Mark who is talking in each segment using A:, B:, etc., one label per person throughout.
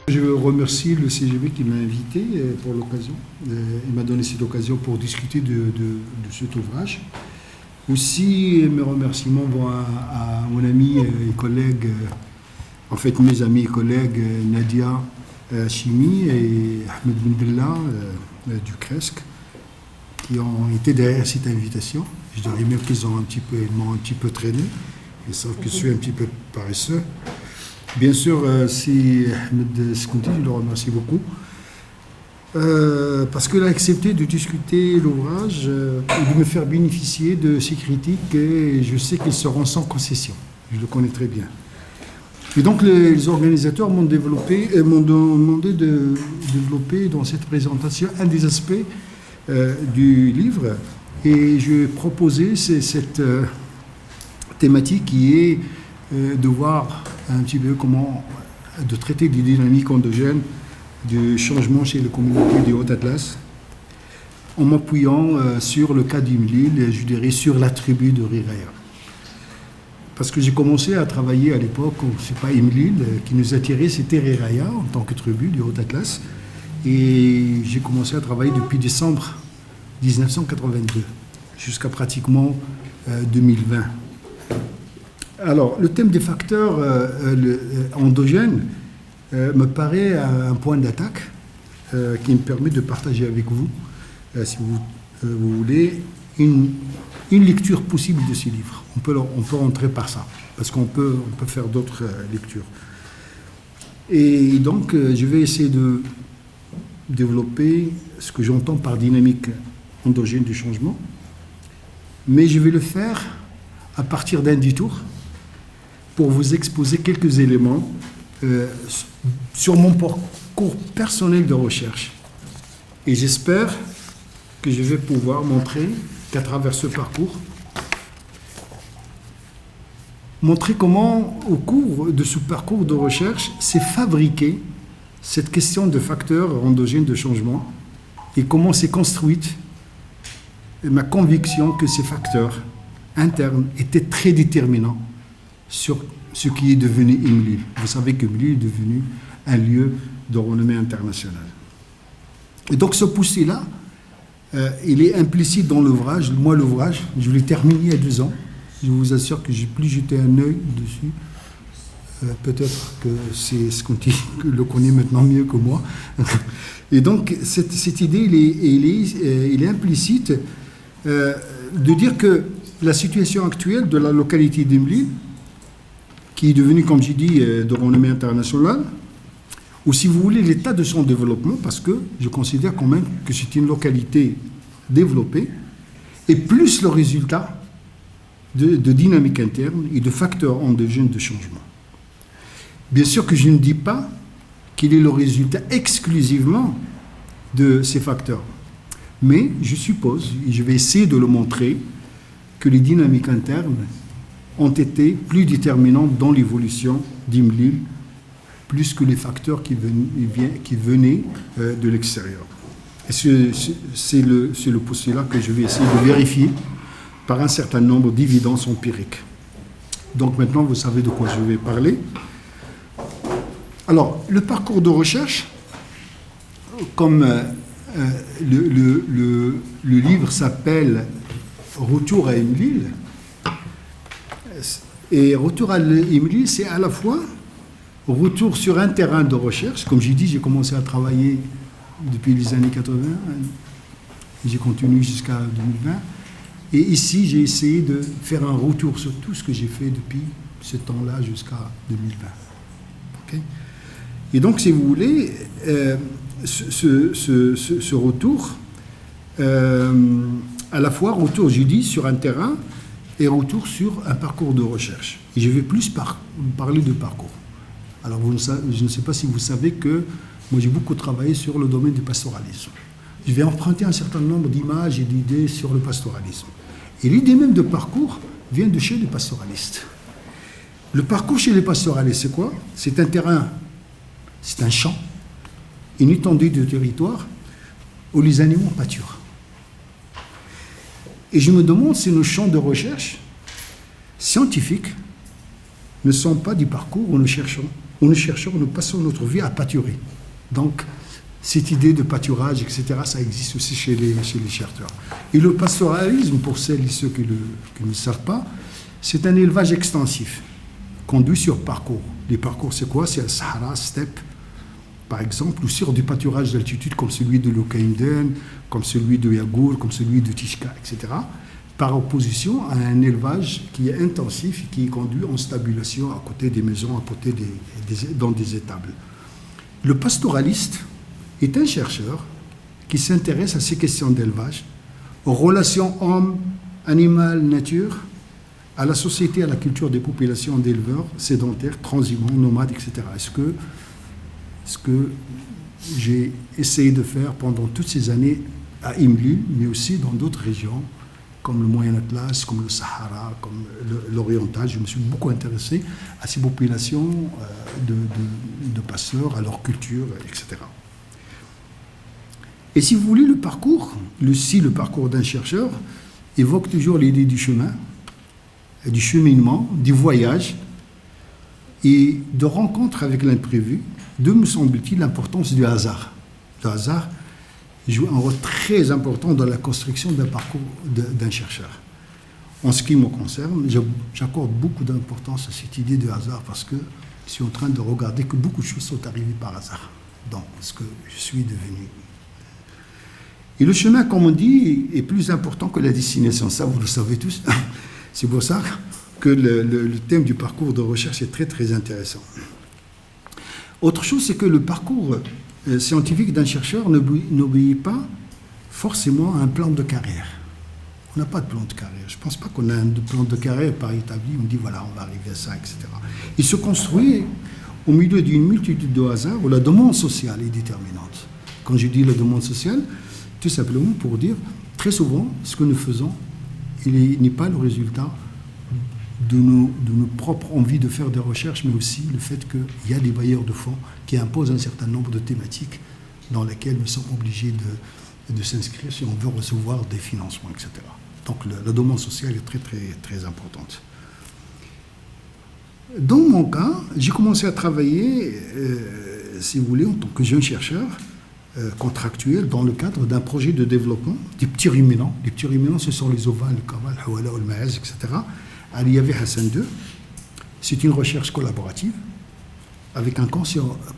A: Je remercie le CGV qui m'a invité pour l'occasion. Il m'a donné cette occasion pour discuter de cet ouvrage. Aussi, mes remerciements vont à mon ami et collègue, en fait mes amis et collègues Nadia Chimi et Ahmed Bendella du CRESC, qui ont été derrière cette invitation. Je dirais même qu'ils m'ont un petit peu traîné. Ils savent que je suis un petit peu paresseux. Bien sûr, c'est Ahmed Skounti, je le remercie beaucoup, parce qu'il a accepté de discuter l'ouvrage et de me faire bénéficier de ses critiques, et je sais qu'ils seront sans concession. Je le connais très bien. Et donc, les organisateurs m'ont demandé de développer dans cette présentation un des aspects du livre, et je vais proposer cette thématique qui est de voir un petit peu comment de traiter des dynamiques endogènes du changement chez les communautés du Haut-Atlas, en m'appuyant sur le cas d'Imlil, je dirais sur la tribu de Riraya. Parce que j'ai commencé à travailler à l'époque, c'est pas Imlil qui nous attirait, c'était Riraya en tant que tribu du Haut-Atlas. Et j'ai commencé à travailler depuis décembre 1982 jusqu'à pratiquement 2020. Alors, le thème des facteurs endogènes me paraît un point d'attaque qui me permet de partager avec vous, si vous voulez, une lecture possible de ces livres. On peut rentrer par ça, parce qu'on peut faire d'autres lectures. Et donc, je vais essayer de développer ce que j'entends par dynamique endogène du changement, mais je vais le faire à partir d'un détour, pour vous exposer quelques éléments sur mon parcours personnel de recherche. Et j'espère que je vais pouvoir montrer qu'à travers ce parcours, montrer comment, au cours de ce parcours de recherche, s'est fabriquée cette question de facteurs endogènes de changement et comment s'est construite ma conviction que ces facteurs internes étaient très déterminants sur ce qui est devenu Imlil. Vous savez que Imlil est devenu un lieu de renommée internationale. Et donc ce poussé-là, il est implicite dans l'ouvrage. Moi, l'ouvrage, je l'ai terminé il y a 2 ans. Je vous assure que j'ai plus jeté un œil dessus. Peut-être que c'est ce qu'on le connaît maintenant mieux que moi. Et donc cette idée, il est implicite de dire que la situation actuelle de la localité d'Imlil, qui est devenu, comme j'ai dit, de renommée internationale, ou si vous voulez, l'état de son développement, parce que je considère quand même que c'est une localité développée, et plus le résultat de dynamique interne et de facteurs endogènes de changement. Bien sûr que je ne dis pas qu'il est le résultat exclusivement de ces facteurs, mais je suppose, et je vais essayer de le montrer, que les dynamiques internes ont été plus déterminantes dans l'évolution d'Imlil, plus que les facteurs qui venaient de l'extérieur. Et c'est le postulat que je vais essayer de vérifier par un certain nombre d'évidences empiriques. Donc maintenant, vous savez de quoi je vais parler. Alors, le parcours de recherche, comme le livre s'appelle « Retour à Imlil », et retour à Imlil, c'est à la fois retour sur un terrain de recherche. Comme j'ai dit, j'ai commencé à travailler depuis les années 80, j'ai continué jusqu'à 2020. Et ici, j'ai essayé de faire un retour sur tout ce que j'ai fait depuis ce temps-là jusqu'à 2020. Okay. Et donc, si vous voulez, ce retour, à la fois retour, j'ai dit, sur un terrain, et retour sur un parcours de recherche. Et je vais plus parler de parcours. Alors, je ne sais pas si vous savez que moi, j'ai beaucoup travaillé sur le domaine du pastoralisme. Je vais emprunter un certain nombre d'images et d'idées sur le pastoralisme. Et l'idée même de parcours vient de chez les pastoralistes. Le parcours chez les pastoralistes, c'est quoi? C'est un terrain, c'est un champ, une étendue de territoire où les animaux pâturent. Et je me demande si nos champs de recherche scientifiques ne sont pas des parcours où nous cherchons où nous chercheurs, nous passons notre vie à pâturer. Donc, cette idée de pâturage, etc., ça existe aussi chez les chercheurs. Et le pastoralisme, pour celles et ceux qui ne savent pas, c'est un élevage extensif, conduit sur parcours. Les parcours, c'est quoi? C'est le Sahara, steppe, par exemple, ou sur du pâturage d'altitude comme celui de l'Ukaïmden, comme celui de Yagour, comme celui de Tishka, etc., par opposition à un élevage qui est intensif et qui est conduit en stabulation à côté des maisons, à côté dans des étables. Le pastoraliste est un chercheur qui s'intéresse à ces questions d'élevage, aux relations homme, animal, nature, à la société, à la culture des populations d'éleveurs sédentaires, transhumants, nomades, etc. Ce que j'ai essayé de faire pendant toutes ces années à Imlil, mais aussi dans d'autres régions, comme le Moyen Atlas, comme le Sahara, comme l'Oriental. Je me suis beaucoup intéressé à ces populations de passeurs, à leur culture, etc. Et si vous voulez, le parcours d'un chercheur évoque toujours l'idée du chemin, du cheminement, du voyage et de rencontre avec l'imprévu, d'où me semble-t-il l'importance du hasard. Le hasard joue un rôle très important dans la construction d'un parcours d'un chercheur. En ce qui me concerne, j'accorde beaucoup d'importance à cette idée de hasard parce que je suis en train de regarder que beaucoup de choses sont arrivées par hasard dans ce que je suis devenu. Et le chemin, comme on dit, est plus important que la destination. Ça, vous le savez tous. C'est pour ça que le thème du parcours de recherche est très, très intéressant. Autre chose, c'est que le parcours scientifique d'un chercheur n'obéit pas forcément à un plan de carrière. On n'a pas de plan de carrière. Je ne pense pas qu'on a un plan de carrière par établi. On dit, voilà, on va arriver à ça, etc. Il se construit au milieu d'une multitude de hasards où la demande sociale est déterminante. Quand je dis la demande sociale, tout simplement pour dire, très souvent, ce que nous faisons, il n'est pas le résultat de nos propres envies de faire des recherches, mais aussi le fait qu'il y a des bailleurs de fonds qui imposent un certain nombre de thématiques dans lesquelles nous sommes obligés de s'inscrire si on veut recevoir des financements, etc. Donc la demande sociale est très, très, très importante. Dans mon cas, j'ai commencé à travailler, si vous voulez, en tant que jeune chercheur contractuel dans le cadre d'un projet de développement des petits ruminants. Les petits ruminants, ce sont les ovins, le kaval, le hawala, le maïs, etc. À l'IAV Hassan II. C'est une recherche collaborative avec un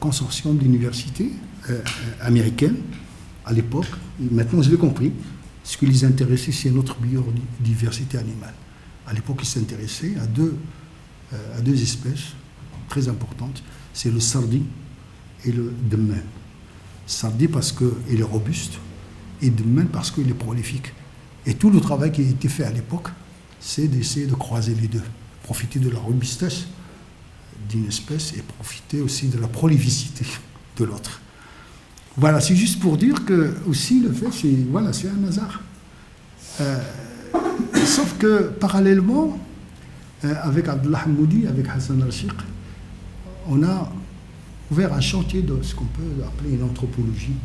A: consortium d'universités américaines à l'époque. Maintenant, je l'ai compris. Ce qui les intéressait, c'est notre biodiversité animale. À l'époque, ils s'intéressaient à deux espèces très importantes. C'est le sardi et le demmen. Sardi parce qu'il est robuste et demmen parce qu'il est prolifique. Et tout le travail qui a été fait à l'époque, c'est d'essayer de croiser les deux, profiter de la robustesse d'une espèce et profiter aussi de la prolificité de l'autre. Voilà, c'est juste pour dire que aussi le fait, c'est un hasard. Sauf que parallèlement, avec Abdullah Hammoudi, avec Hassan Rashid, on a ouvert un chantier de ce qu'on peut appeler une anthropologie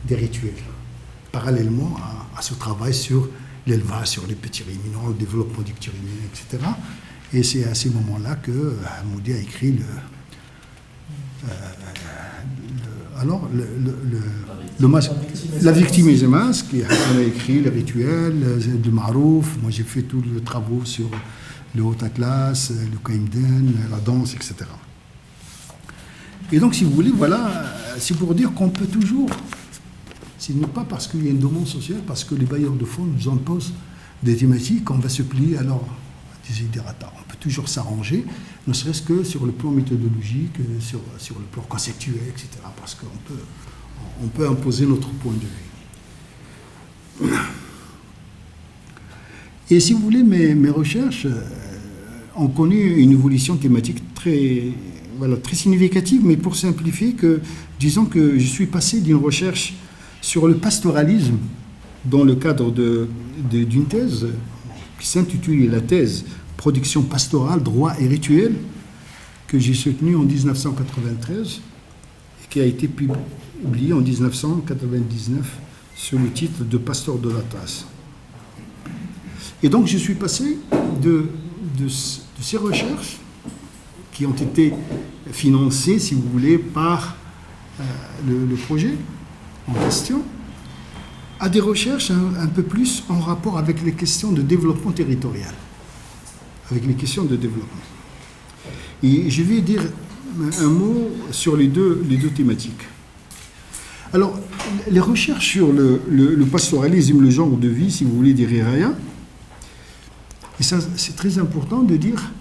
A: des rituels, parallèlement à ce travail sur l'élevage, sur les petits ruminants, le développement du petit ruminant, etc. Et c'est à ces moments-là que Hammoudi a écrit la victime et le masque, qui a écrit les rituels, le Marouf. Moi j'ai fait tous les travaux sur le Haut Atlas, le Kaïmden, la danse, etc. Et donc si vous voulez, voilà, c'est pour dire qu'on peut toujours, ce n'est pas parce qu'il y a une demande sociale, parce que les bailleurs de fonds nous imposent des thématiques, on va se plier à leurs desiderata. On peut toujours s'arranger, ne serait-ce que sur le plan méthodologique, sur le plan conceptuel, etc. Parce qu'on peut imposer notre point de vue. Et si vous voulez, mes recherches ont connu une évolution thématique très significative, mais pour simplifier, disons que je suis passé d'une recherche sur le pastoralisme dans le cadre d'une thèse qui s'intitule la thèse Production pastorale, droit et rituel, que j'ai soutenue en 1993 et qui a été publiée en 1999 sous le titre de Pasteur de l'Atlas. Et donc je suis passé de ces recherches qui ont été financé, si vous voulez, par le projet en question, à des recherches un peu plus en rapport avec les questions de développement territorial, avec les questions de développement. Et je vais dire un mot sur les deux thématiques. Alors, les recherches sur le pastoralisme, le genre de vie, si vous voulez, des Réraya, et ça, c'est très important de dire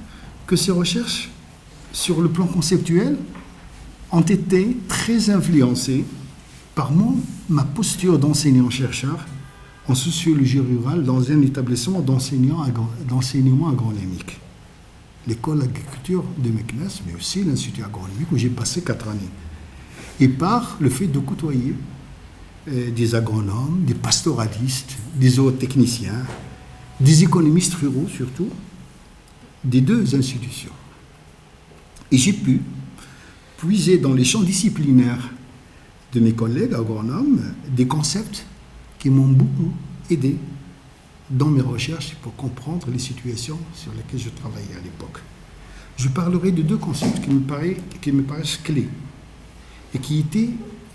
A: que ces recherches, sur le plan conceptuel, ont été très influencées par ma posture d'enseignant-chercheur en sociologie rurale dans un établissement d'enseignement agronomique. L'école d'agriculture de Meknes, mais aussi l'Institut agronomique où j'ai passé 4 années. Et par le fait de côtoyer des agronomes, des pastoralistes, des zootechniciens, des économistes ruraux surtout, des deux institutions. Et j'ai pu puiser dans les champs disciplinaires de mes collègues agronomes des concepts qui m'ont beaucoup aidé dans mes recherches pour comprendre les situations sur lesquelles je travaillais à l'époque. Je parlerai de 2 concepts qui me paraissent clés et qui étaient,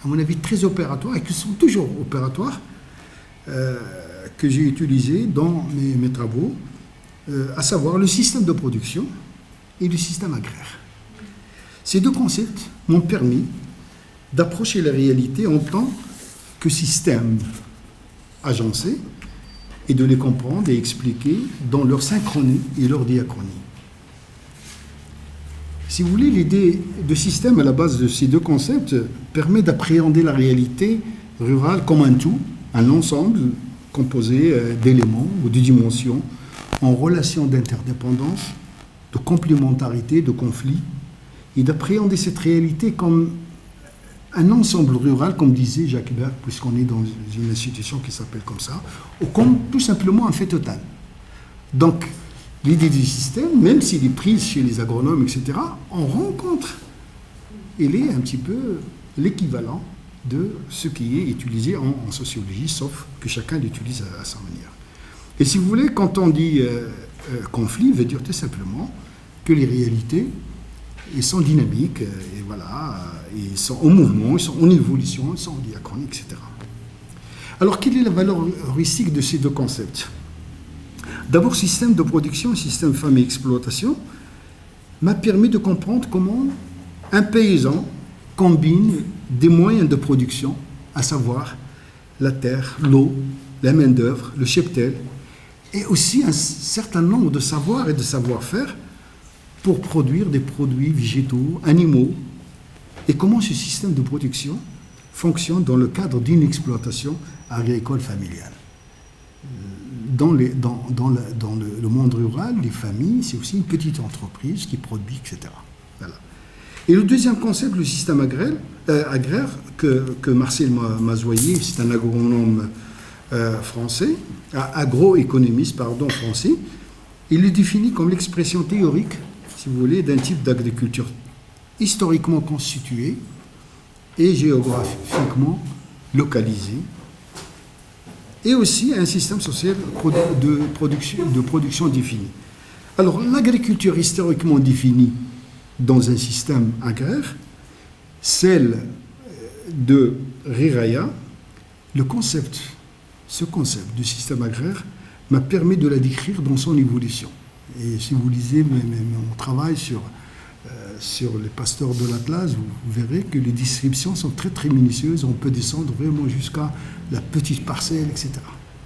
A: à mon avis, très opératoires et qui sont toujours opératoires, que j'ai utilisés dans mes travaux, à savoir le système de production et le système agraire. Ces 2 concepts m'ont permis d'approcher la réalité en tant que système agencé et de les comprendre et expliquer dans leur synchronie et leur diachronie. Si vous voulez, l'idée de système à la base de ces 2 concepts permet d'appréhender la réalité rurale comme un tout, un ensemble composé d'éléments ou de dimensions en relation d'interdépendance, de complémentarité, de conflit, et d'appréhender cette réalité comme un ensemble rural, comme disait Jacques Berg, puisqu'on est dans une institution qui s'appelle comme ça, ou comme tout simplement un fait total. Donc, l'idée du système, même s'il est prise chez les agronomes, etc., on rencontre, elle est un petit peu l'équivalent de ce qui est utilisé en sociologie, sauf que chacun l'utilise à sa manière. Et si vous voulez, quand on dit conflit, veut dire tout simplement que les réalités, ils sont dynamiques, et voilà, ils sont en mouvement, ils sont en évolution, ils sont en diachronie, etc. Alors, quelle est la valeur heuristique de ces 2 concepts ? D'abord, système de production, système femme et exploitation, m'a permis de comprendre comment un paysan combine des moyens de production, à savoir la terre, l'eau, la main-d'œuvre, le cheptel, et aussi un certain nombre de savoirs et de savoir-faire pour produire des produits végétaux, animaux, et comment ce système de production fonctionne dans le cadre d'une exploitation agricole familiale. Dans le monde rural, les familles, c'est aussi une petite entreprise qui produit, etc. Voilà. Et le deuxième concept, le système agraire que Marcel Mazoyer, c'est un agronome français, agroéconomiste, français, il le définit comme l'expression théorique, si vous voulez, d'un type d'agriculture historiquement constitué et géographiquement localisé, et aussi un système social de production défini. Alors, l'agriculture historiquement définie dans un système agraire, celle de Réraya, ce concept de système agraire m'a permis de la décrire dans son évolution. Et si vous lisez mon travail sur les pasteurs de l'Atlas, vous verrez que les descriptions sont très très minutieuses. On peut descendre vraiment jusqu'à la petite parcelle, etc.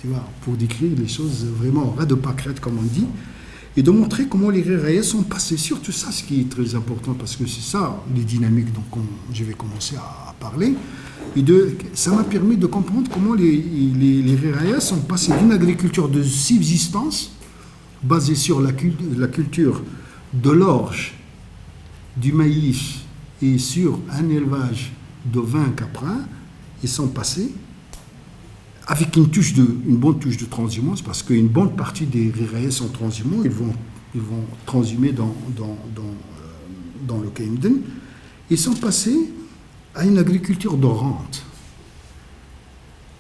A: Tu vois, pour décrire les choses vraiment ras de pâquerette, comme on dit, et de montrer comment les Réraya sont passés. Surtout ça, ce qui est très important, parce que c'est ça les dynamiques dont je vais commencer à parler. Et ça m'a permis de comprendre comment les Réraya sont passés d'une agriculture de subsistance basée sur la culture de l'orge, du maïs et sur un élevage de 20 caprins, ils sont passés avec une bonne touche de transhumance, parce qu'une bonne partie des Réraya sont transhumants, ils vont transhumer dans le Camden. Ils sont passés à une agriculture de rente.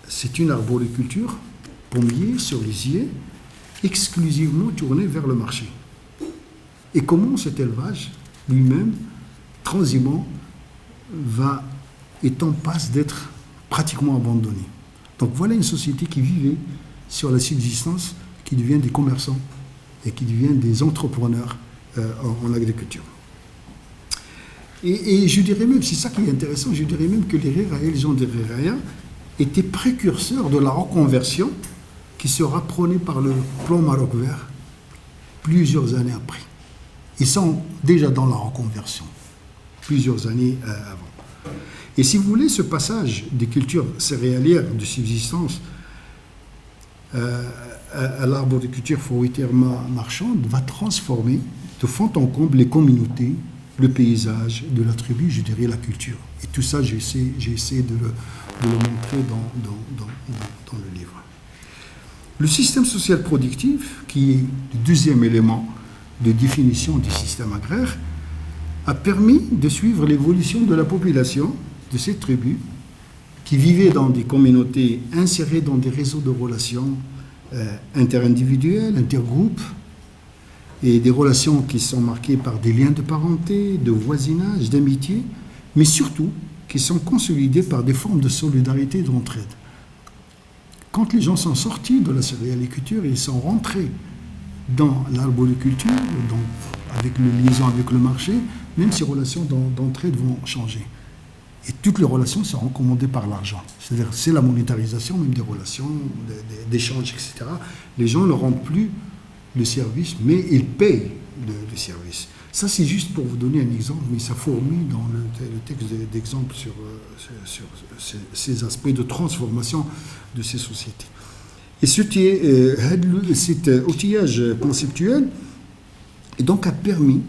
A: C'est une arboriculture, pommier, cerisier, exclusivement tourné vers le marché. Et comment cet élevage lui-même transhumant est en passe d'être pratiquement abandonné. Donc voilà une société qui vivait sur la subsistance, qui devient des commerçants et qui devient des entrepreneurs en agriculture. Et je dirais même, c'est ça qui est intéressant, je dirais même que les Reraïa, les gens des Reraïa, étaient précurseurs de la reconversion qui sera prônée par le plan Maroc vert plusieurs années après. Ils sont déjà dans la reconversion, plusieurs années avant. Et si vous voulez, ce passage des cultures céréalières de subsistance à l'arboriculture fruitière marchande va transformer de fond en comble les communautés, le paysage de la tribu, je dirais la culture. Et tout ça, j'ai essayé de le montrer dans le livre. Le système social productif, qui est le deuxième élément de définition du système agraire, a permis de suivre l'évolution de la population de cette tribu qui vivait dans des communautés insérées dans des réseaux de relations interindividuelles, intergroupes, et des relations qui sont marquées par des liens de parenté, de voisinage, d'amitié, mais surtout qui sont consolidées par des formes de solidarité et d'entraide. Quand les gens sont sortis de la céréaliculture, ils sont rentrés dans l'arboriculture, avec le liaison avec le marché, même ces relations d'entraide vont changer. Et toutes les relations seront commandées par l'argent. C'est-à-dire, c'est la monétarisation même des relations, d'échanges, etc. Les gens ne rendent plus le service, mais ils payent le service. Ça, c'est juste pour vous donner un exemple, mais ça fourmille dans le texte d'exemple sur ces aspects de transformation de ces sociétés. Et cet outillage conceptuel donc a permis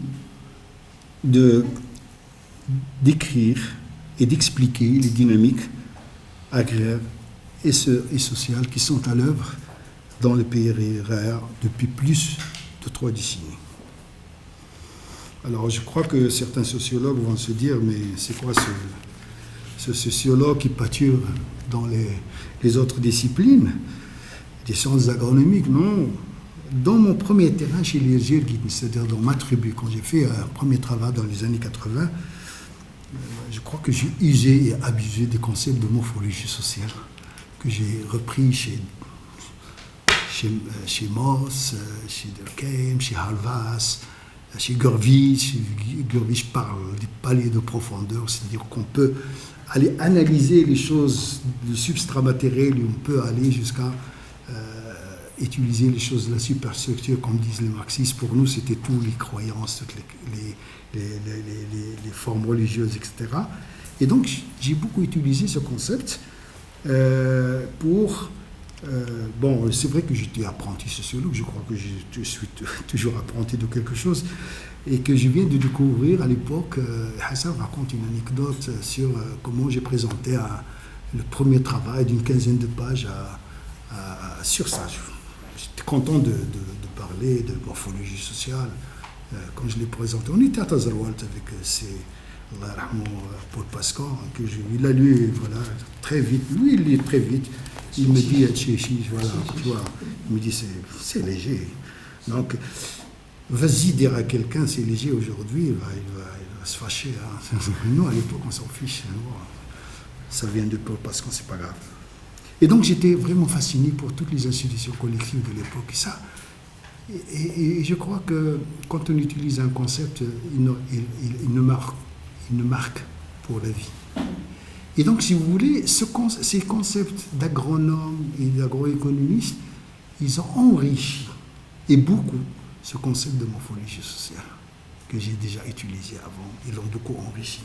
A: d'écrire et d'expliquer les dynamiques agraires et sociales qui sont à l'œuvre dans le pays rare depuis plus de 3 décennies. Alors, je crois que certains sociologues vont se dire, mais c'est quoi ce sociologue qui pâture dans les autres disciplines, des sciences agronomiques? Non. Dans mon premier terrain chez les Girguines, c'est-à-dire dans ma tribu, quand j'ai fait un premier travail dans les années 80, je crois que j'ai usé et abusé des concepts de morphologie sociale que j'ai repris chez Moss, chez Durkheim, chez Halvas, chez Gurvitch. Gurvitch parle des paliers de profondeur, c'est-à-dire qu'on peut aller analyser les choses du substrat matériel et on peut aller jusqu'à utiliser les choses de la superstructure, comme disent les marxistes. Pour nous, c'était toutes les croyances, toutes les formes religieuses, etc. Et donc, j'ai beaucoup utilisé ce concept pour... bon, c'est vrai que j'étais apprenti sociologue, je crois que je suis toujours apprenti de quelque chose, et que je viens de découvrir à l'époque. Hassan raconte une anecdote sur comment j'ai présenté le premier travail d'une 15aine de pages sur ça. J'étais content de parler de morphologie sociale quand je l'ai présenté. On était à Tazarwalt avec Paul Pascal, il a lu voilà, très vite. Lui, il lit très vite. Il me dit, voilà, tu vois, il me dit, c'est léger. Donc, vas-y dire à quelqu'un, c'est léger aujourd'hui, il va se fâcher. Hein. Nous, à l'époque, on s'en fiche. Ça vient de Paul Pascal, c'est pas grave. Et donc, j'étais vraiment fasciné pour toutes les institutions collectives de l'époque. Et je crois que quand on utilise un concept, il ne marque pour la vie. Et donc, si vous voulez, ces concepts d'agronomes et d'agroéconomistes, ils ont enrichi, et beaucoup, ce concept de morphologie sociale que j'ai déjà utilisé avant. Ils l'ont beaucoup enrichi.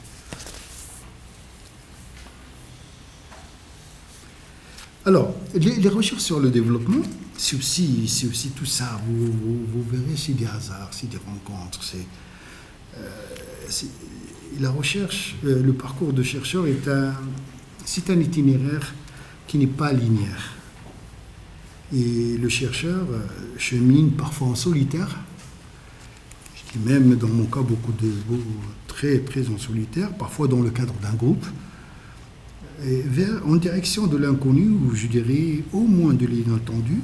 A: Alors, les recherches sur le développement, c'est aussi tout ça. Vous verrez, c'est des hasards, c'est des rencontres. La recherche, le parcours de chercheur c'est un itinéraire qui n'est pas linéaire. Et le chercheur chemine parfois en solitaire, je dis même dans mon cas très en solitaire, parfois dans le cadre d'un groupe, en direction de l'inconnu, ou je dirais au moins de l'inattendu.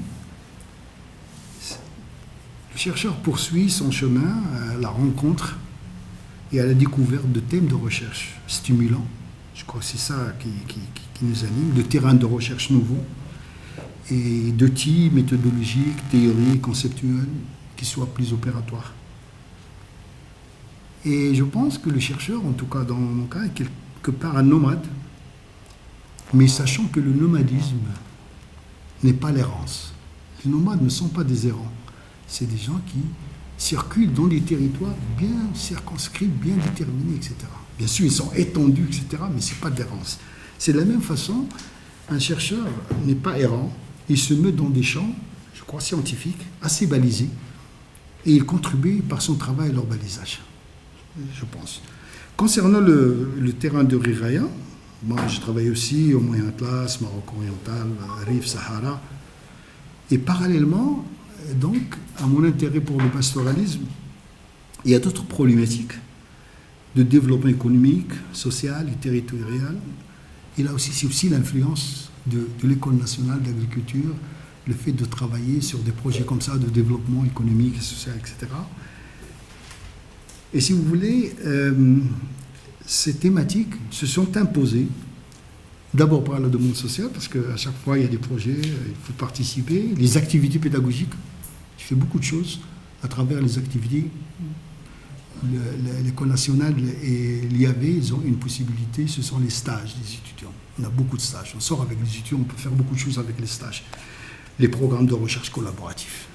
A: Le chercheur poursuit son chemin à la rencontre et à la découverte de thèmes de recherche stimulants. Je crois que c'est ça qui nous anime, de terrains de recherche nouveaux et d'outils méthodologiques, théories, conceptuels qui soient plus opératoires. Et je pense que le chercheur, en tout cas dans mon cas, est quelque part un nomade, mais sachant que le nomadisme n'est pas l'errance. Les nomades ne sont pas des errants, c'est des gens qui circulent dans des territoires bien circonscrits, bien déterminés, etc. Bien sûr, ils sont étendus, etc., mais ce n'est pas de l'errance. C'est de la même façon, un chercheur n'est pas errant, il se met dans des champs, je crois, scientifiques, assez balisés, et il contribue par son travail à leur balisage, je pense. Concernant le terrain de Riraya, moi je travaille aussi au Moyen Atlas, Maroc oriental, Rif, Sahara, et parallèlement, donc, à mon intérêt pour le pastoralisme, il y a d'autres problématiques de développement économique, social et territorial. Et là aussi, c'est aussi l'influence de l'École nationale d'agriculture, le fait de travailler sur des projets comme ça de développement économique, social, etc. Et si vous voulez, ces thématiques se sont imposées d'abord par la demande sociale, parce qu'à chaque fois, il y a des projets, il faut participer, les activités pédagogiques. Je fais beaucoup de choses à travers les activités. L'École nationale et l'IAV, ils ont une possibilité, ce sont les stages des étudiants. On a beaucoup de stages. On sort avec les étudiants, on peut faire beaucoup de choses avec les stages. Les programmes de recherche collaboratifs.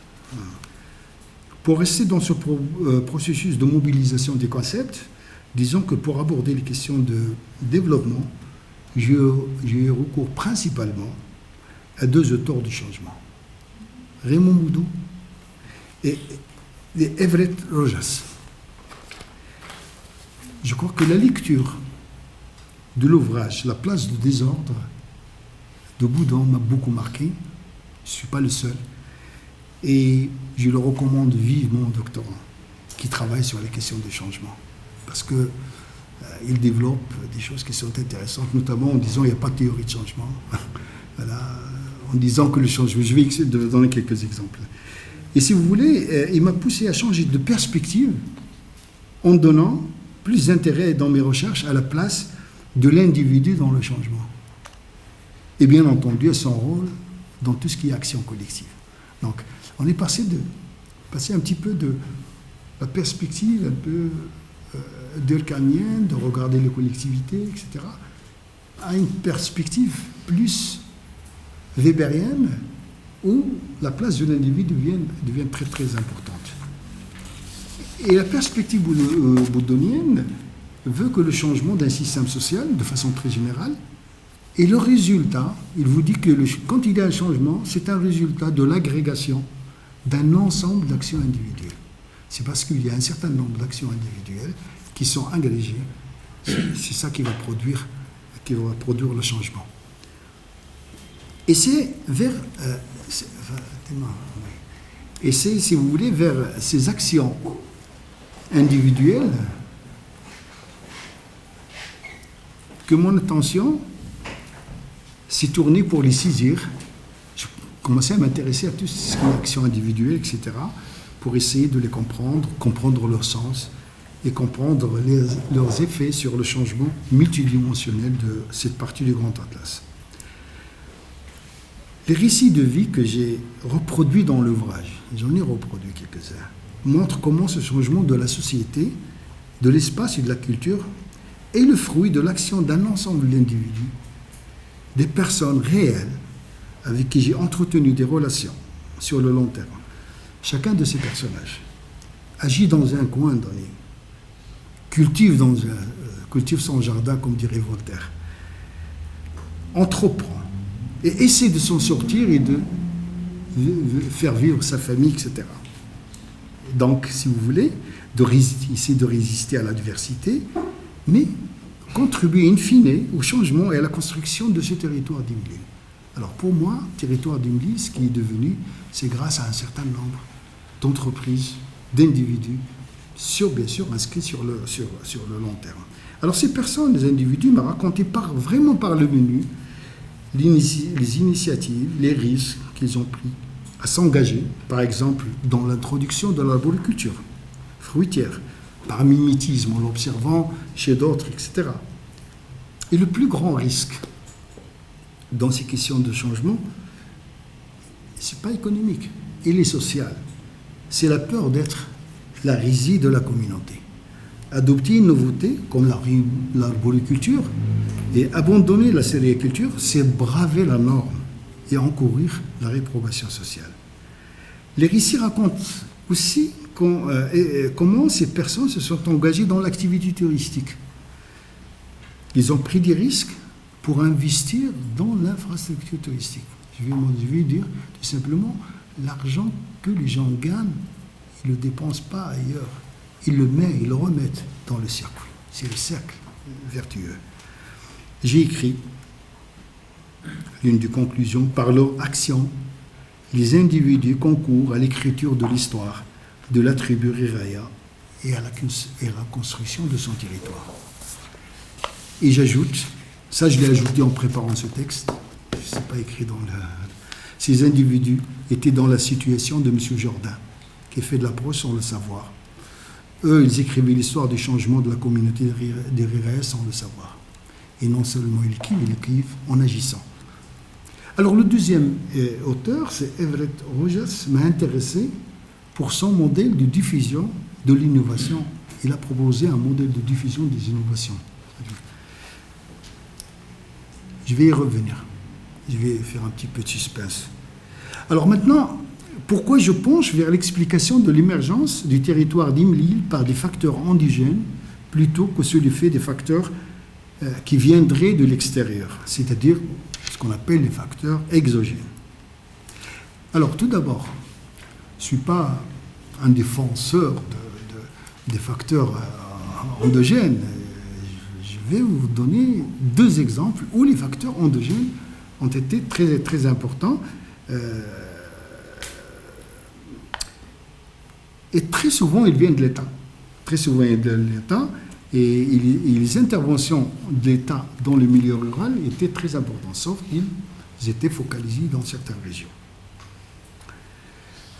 A: Pour rester dans ce processus de mobilisation des concepts, disons que pour aborder les questions de développement, j'ai eu recours principalement à deux auteurs du changement. Raymond Moudou et Everett Rogers. Je crois que la lecture de l'ouvrage La place du désordre de Boudon m'a beaucoup marqué. Je ne suis pas le seul. Et je le recommande vivement aux doctorants qui travaillent sur les questions de changement. Parce qu'il développe des choses qui sont intéressantes, notamment en disant qu'il n'y a pas de théorie de changement. Voilà, en disant que le changement... Je vais donner quelques exemples. Et si vous voulez, il m'a poussé à changer de perspective en donnant plus d'intérêt dans mes recherches à la place de l'individu dans le changement. Et bien entendu, à son rôle dans tout ce qui est action collective. Donc, on est passé un petit peu de la perspective un peu durkheimienne, de regarder les collectivités, etc., à une perspective plus weberienne, où la place de l'individu devient très très importante. Et la perspective boudonienne veut que le changement d'un système social, de façon très générale, est le résultat, il vous dit que quand il y a un changement, c'est un résultat de l'agrégation d'un ensemble d'actions individuelles. C'est parce qu'il y a un certain nombre d'actions individuelles qui sont agrégées, c'est ça qui va produire le changement. Et c'est vers... et c'est, si vous voulez, vers ces actions individuelles que mon attention s'est tournée pour les saisir. Je commençais à m'intéresser à tout ce qui est action individuelle, etc., pour essayer de les comprendre leur sens et comprendre leurs effets sur le changement multidimensionnel de cette partie du Grand Atlas. Les récits de vie que j'ai reproduits dans l'ouvrage, j'en ai reproduit quelques-uns, montrent comment ce changement de la société, de l'espace et de la culture est le fruit de l'action d'un ensemble d'individus, des personnes réelles avec qui j'ai entretenu des relations sur le long terme. Chacun de ces personnages agit dans un coin donné, cultive son jardin, comme dirait Voltaire, entreprend et essaie de s'en sortir et de faire vivre sa famille, etc. Donc, si vous voulez, essayer de résister à l'adversité, mais contribuer in fine au changement et à la construction de ce territoire d'Imlil. Alors pour moi, territoire d'Imlil, ce qui est devenu, c'est grâce à un certain nombre d'entreprises, d'individus, bien sûr inscrits sur le long terme. Alors ces personnes, les individus, m'ont raconté vraiment par le menu les initiatives, les risques qu'ils ont pris à s'engager, par exemple, dans l'introduction de l'arboriculture fruitière, par mimétisme, en l'observant chez d'autres, etc. Et le plus grand risque dans ces questions de changement, ce n'est pas économique, il est social. C'est la peur d'être la risée de la communauté. Adopter une nouveauté comme l'arboriculture et abandonner la sériculture, c'est braver la norme et encourir la réprobation sociale. Les récits racontent aussi comment ces personnes se sont engagées dans l'activité touristique. Ils ont pris des risques pour investir dans l'infrastructure touristique. Je vais dire tout simplement, l'argent que les gens gagnent, ils ne le dépensent pas ailleurs. Ils le remettent dans le circuit. C'est le cercle vertueux. J'ai écrit l'une des conclusions, par leur action, les individus concourent à l'écriture de l'histoire de la tribu Riraya et à la construction de son territoire. Et j'ajoute, ça je l'ai ajouté en préparant ce texte, ce n'est pas écrit dans le... Ces individus étaient dans la situation de M. Jourdain, qui a fait de l'approche sans le savoir. Eux, ils écrivaient l'histoire du changement de la communauté des Riraya sans le savoir. Et non seulement ils écrivent en agissant. Alors le deuxième auteur, c'est Everett Rogers, m'a intéressé pour son modèle de diffusion de l'innovation. Il a proposé un modèle de diffusion des innovations. Je vais y revenir. Je vais faire un petit peu de suspense. Alors maintenant, pourquoi je penche vers l'explication de l'émergence du territoire d'Imlil par des facteurs indigènes plutôt que sur le fait des facteurs qui viendraient de l'extérieur, c'est-à-dire ce qu'on appelle les facteurs exogènes. Alors tout d'abord, je ne suis pas un défenseur des facteurs endogènes. Je vais vous donner deux exemples où les facteurs endogènes ont été très, très importants. Et très souvent, ils viennent de l'État. Très souvent, ils viennent de l'État. Et les interventions de l'État dans le milieu rural étaient très importantes, sauf qu'ils étaient focalisés dans certaines régions.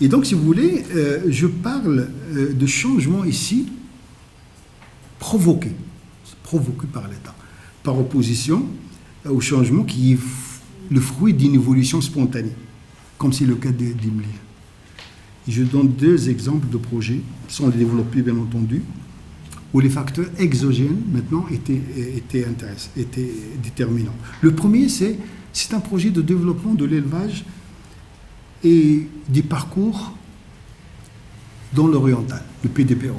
A: Et donc, si vous voulez, je parle de changements ici provoqués par l'État, par opposition au changement qui est le fruit d'une évolution spontanée, comme c'est le cas d'Imlil. Je donne deux exemples de projets, sans les développer bien entendu, où les facteurs exogènes maintenant étaient déterminants. Le premier, c'est un projet de développement de l'élevage et des parcours dans l'oriental, le PDPO,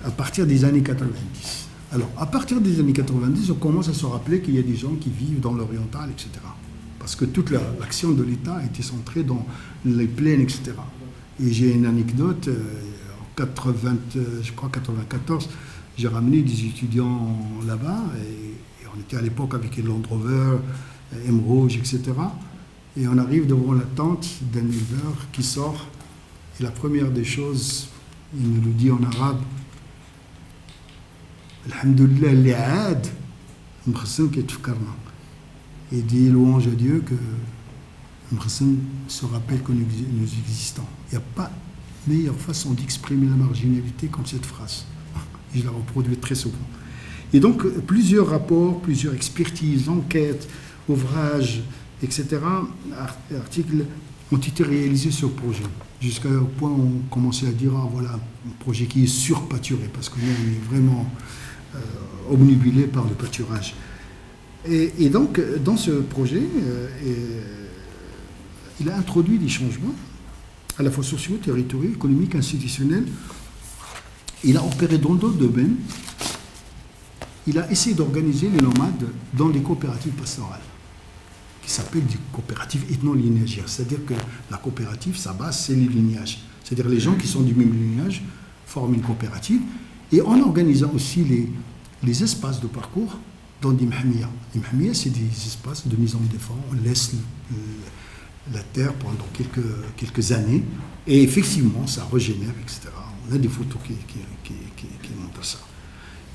A: à partir des années 90. Alors, à partir des années 90, on commence à se rappeler qu'il y a des gens qui vivent dans l'oriental, etc. Parce que toute l'action de l'État a été centrée dans les plaines, etc. Et j'ai une anecdote, en 94, j'ai ramené des étudiants là-bas, et on était à l'époque avec les Land Rover, Emerauge, etc. Et on arrive devant la tente d'un éleveur qui sort, et la première des choses, il nous le dit en arabe, Alhamdulillah, li'ad, m'khassan kitfkarna. Il dit louange à Dieu que m'khassan se rappelle que nous existons. Il n'y a pas meilleure façon d'exprimer la marginalité comme cette phrase. Et je la reproduis très souvent. Et donc, plusieurs rapports, plusieurs expertises, enquêtes, ouvrages, etc., articles ont été réalisés sur le projet. Jusqu'à un point où on commençait à dire, ah voilà, un projet qui est surpâturé, parce qu'on est vraiment obnubilé par le pâturage. Et donc, dans ce projet, il a introduit des changements, à la fois sociaux, territoriaux, économiques, institutionnels. Il a opéré dans d'autres domaines. Il a essayé d'organiser les nomades dans des coopératives pastorales, qui s'appellent des coopératives ethno-linéaires. C'est-à-dire que la coopérative, sa base, c'est les lignages. C'est-à-dire les gens qui sont du même lignage forment une coopérative. Et en organisant aussi les espaces de parcours dans des mhamiyas. Les mhamiyas, c'est des espaces de mise en défense. On laisse la terre pendant quelques années. Et effectivement, ça régénère, etc. On a des photos qui montrent ça.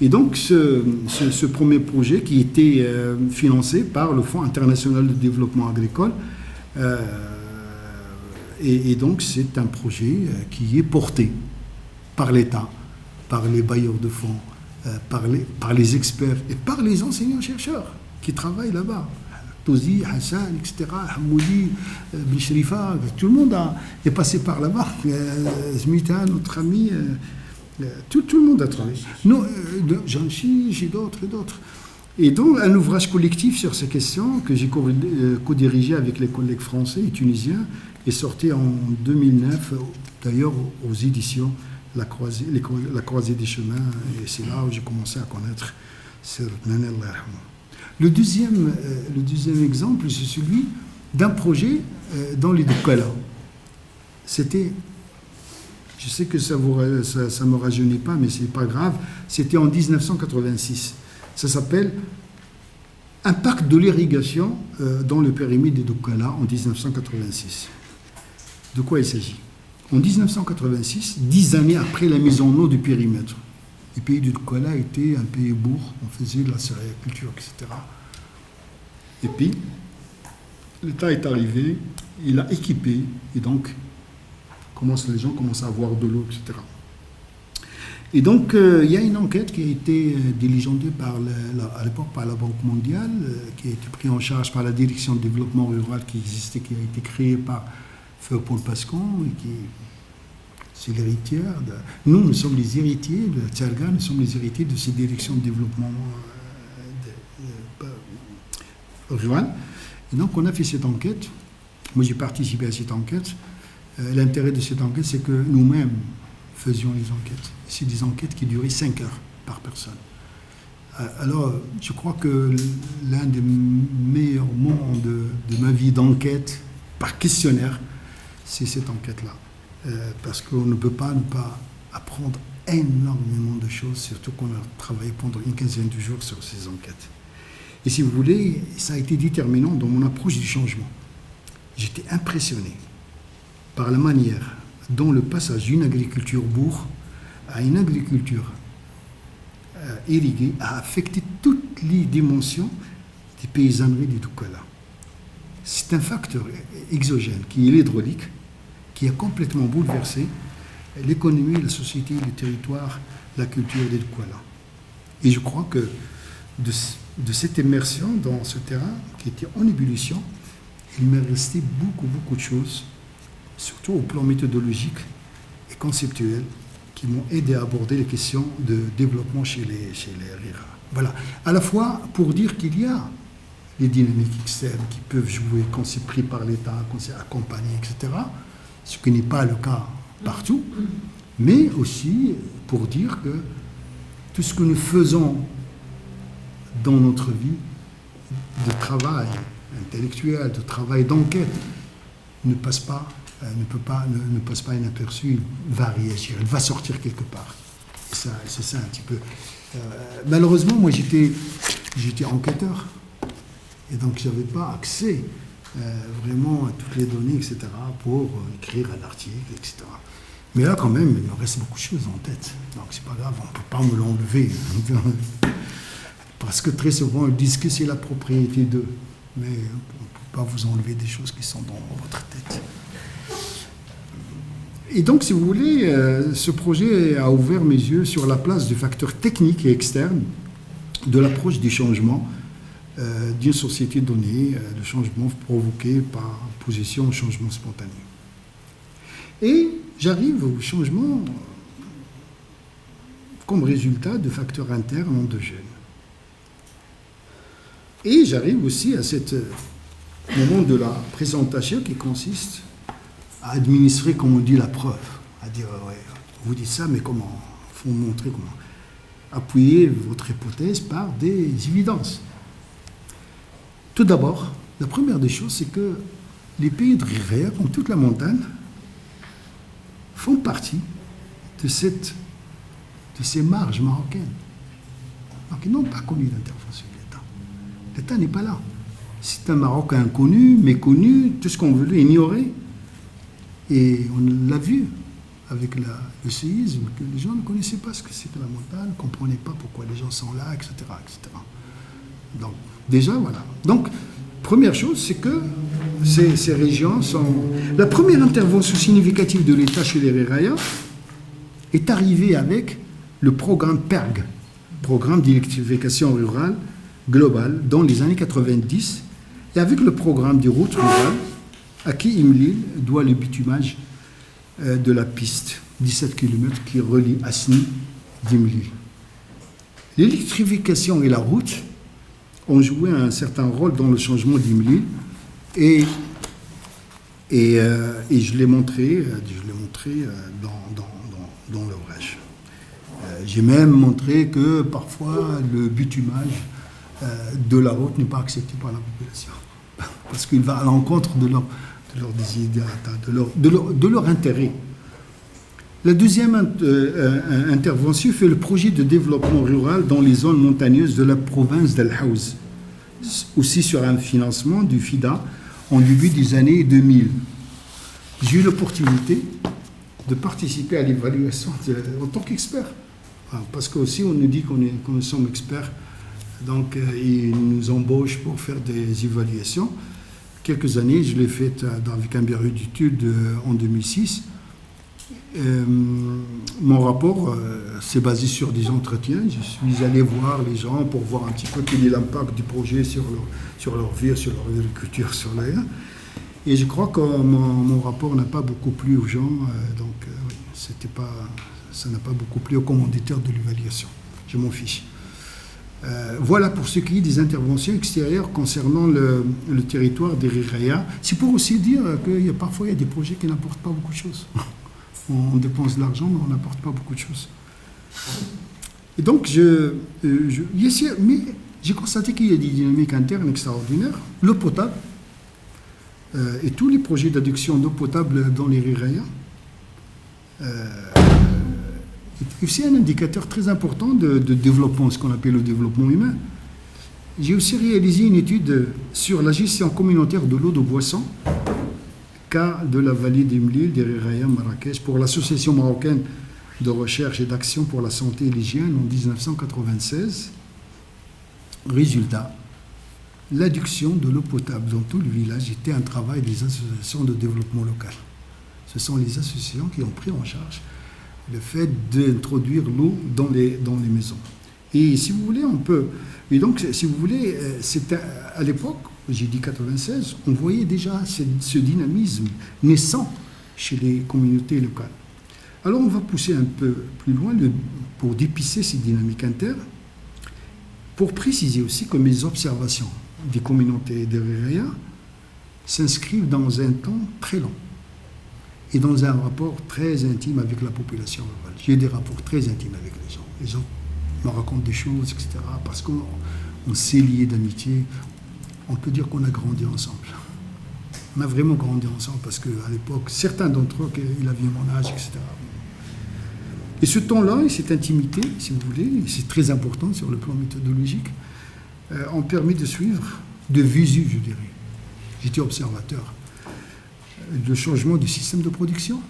A: Et donc, ce premier projet qui était financé par le Fonds international de développement agricole, et donc c'est un projet qui est porté par l'État, par les bailleurs de fonds, par les experts et par les enseignants-chercheurs qui travaillent là-bas. Tozi, Hassan, etc., Hamoudi, Bishrifa, tout le monde est passé par là-bas. Zmita, notre ami, tout le monde a travaillé. Janchi, j'ai d'autres et d'autres. Et donc, un ouvrage collectif sur ces questions que j'ai co-dirigé avec les collègues français et tunisiens est sorti en 2009, d'ailleurs aux éditions La Croisée des Chemins. Et c'est là où j'ai commencé à connaître Sir Manel Allah. Le deuxième exemple, c'est celui d'un projet dans les Doukala. C'était, je sais que ça ne me rajeunit pas, mais ce n'est pas grave, c'était en 1986. Ça s'appelle Impact de l'irrigation dans le périmètre des Doukala en 1986. De quoi il s'agit? En 1986, 10 années après la mise en eau du périmètre, le pays du Doukala était un pays bourg, on faisait de la céréaliculture, etc. Et puis, l'État est arrivé, il a équipé, et donc, les gens commencent à avoir de l'eau, etc. Et donc, il y a une enquête qui a été diligentée à l'époque par la Banque mondiale, qui a été prise en charge par la Direction de développement rural qui existait, qui a été créée par Feu Paul Pascon, et qui c'est l'héritière. Nous sommes les héritiers de Tcharga, nous sommes les héritiers de ces directions de développement rural. Et donc, on a fait cette enquête. Moi, j'ai participé à cette enquête. L'intérêt de cette enquête, c'est que nous-mêmes faisions les enquêtes. C'est des enquêtes qui duraient 5 heures par personne. Alors, je crois que l'un des meilleurs moments de ma vie d'enquête par questionnaire, c'est cette enquête-là. Parce qu'on ne peut pas ne pas apprendre énormément de choses, surtout qu'on a travaillé pendant une quinzaine de jours sur ces enquêtes. Et si vous voulez, ça a été déterminant dans mon approche du changement. J'étais impressionné par la manière dont le passage d'une agriculture bourg à une agriculture irriguée a affecté toutes les dimensions des paysanneries du Doukala. C'est un facteur exogène qui est l'hydraulique, qui a complètement bouleversé l'économie, la société, le territoire, la culture des Doukala. Et je crois que de cette immersion dans ce terrain qui était en ébullition, il m'est resté beaucoup de choses, surtout au plan méthodologique et conceptuel, qui m'ont aidé à aborder les questions de développement chez les RIRA. Voilà, à la fois pour dire qu'il y a les dynamiques externes qui peuvent jouer quand c'est pris par l'État, quand c'est accompagné, etc., ce qui n'est pas le cas partout, mais aussi pour dire que tout ce que nous faisons dans notre vie de travail intellectuel, de travail d'enquête, ne passe pas inaperçu, il va réagir, il va sortir quelque part. C'est ça un petit peu. Malheureusement, moi j'étais enquêteur, et donc je n'avais pas accès vraiment à toutes les données, etc., pour écrire un article, etc. Mais là, quand même, il me reste beaucoup de choses en tête. Donc c'est pas grave, on ne peut pas me l'enlever. Parce que très souvent, ils disent que c'est la propriété d'eux. Mais on ne peut pas vous enlever des choses qui sont dans votre tête. Et donc, si vous voulez, ce projet a ouvert mes yeux sur la place du facteur technique et externe de l'approche du changement d'une société donnée, le changement provoqué par opposition au changement spontané. Et j'arrive au changement comme résultat de facteurs internes endogènes. Et j'arrive aussi à ce moment de la présentation qui consiste à administrer, comme on dit, la preuve. À dire, ouais, vous dites ça, mais comment? Il faut montrer comment. Appuyer votre hypothèse par des évidences. Tout d'abord, la première des choses, c'est que les pays de Riraia, comme toute la montagne, font partie de ces marges marocaines. Donc, ils n'ont pas connu l'intervention de l'État. L'État n'est pas là. C'est un Maroc inconnu, méconnu, tout ce qu'on veut ignorer. Et on l'a vu avec le séisme, que les gens ne connaissaient pas ce que c'était la montagne, ne comprenaient pas pourquoi les gens sont là, etc., etc. Donc, déjà, voilà. Donc, première chose, c'est que ces régions sont... La première intervention significative de l'État chez les Riraia, est arrivé avec le programme PERG, programme d'électrification rurale globale, dans les années 90, et avec le programme des routes rurales, à qui Imlil doit le bitumage de la piste, 17 km qui relie Asni d'Imlil. L'électrification et la route ont joué un certain rôle dans le changement d'Imlil, et je l'ai montré dans l'ouvrage. J'ai même montré que parfois le bitumage de la route n'est pas accepté par la population, parce qu'il va à l'encontre de leur désiderata, de leur intérêt. La deuxième intervention fait le projet de développement rural dans les zones montagneuses de la province d'Al Haouz, aussi sur un financement du FIDA en début des années 2000. J'ai eu l'opportunité de participer à l'évaluation en tant qu'expert, parce qu'aussi on nous dit que nous sommes experts, donc ils nous embauchent pour faire des évaluations. Quelques années, je l'ai fait avec un bureau d'études en 2006. Mon rapport s'est basé sur des entretiens. Je suis allé voir les gens pour voir un petit peu quel est l'impact du projet sur leur vie, sur leur agriculture, sur l'air. Et je crois que mon rapport n'a pas beaucoup plu aux gens, ça n'a pas beaucoup plu aux commanditaires de l'évaluation. Je m'en fiche. Voilà pour ce qui est des interventions extérieures concernant le territoire des Riraïa. C'est pour aussi dire que parfois il y a des projets qui n'apportent pas beaucoup de choses. On dépense de l'argent, mais on n'apporte pas beaucoup de choses. Et donc, mais j'ai constaté qu'il y a des dynamiques internes extraordinaires. L'eau potable, et tous les projets d'adduction d'eau potable dans les Riraïa, est aussi un indicateur très important de développement, ce qu'on appelle le développement humain. J'ai aussi réalisé une étude sur la gestion communautaire de l'eau de boisson, cas de la vallée d'Imlil, des Riraïa, Marrakech, pour l'Association marocaine de recherche et d'action pour la santé et l'hygiène en 1996. Résultat, l'adduction de l'eau potable dans tout le village était un travail des associations de développement local. Ce sont les associations qui ont pris en charge le fait d'introduire l'eau dans les maisons. Et si vous voulez, Et donc, si vous voulez, c'était à l'époque, j'ai dit 96, on voyait déjà ce dynamisme naissant chez les communautés locales. Alors, on va pousser un peu plus loin pour dépisser ces dynamiques internes, pour préciser aussi que mes observations des communautés de Riraïa s'inscrivent dans un temps très long et dans un rapport très intime avec la population rurale. J'ai des rapports très intimes avec les gens. Les gens me racontent des choses, etc., parce qu'on s'est liés d'amitié. On peut dire qu'on a grandi ensemble. On a vraiment grandi ensemble, parce qu'à l'époque, certains d'entre eux, ils avaient mon âge, etc. Et ce temps-là, et cette intimité, si vous voulez, c'est très important sur le plan méthodologique, ont permis de suivre, de visu, je dirais. J'étais observateur. Le changement du système de production,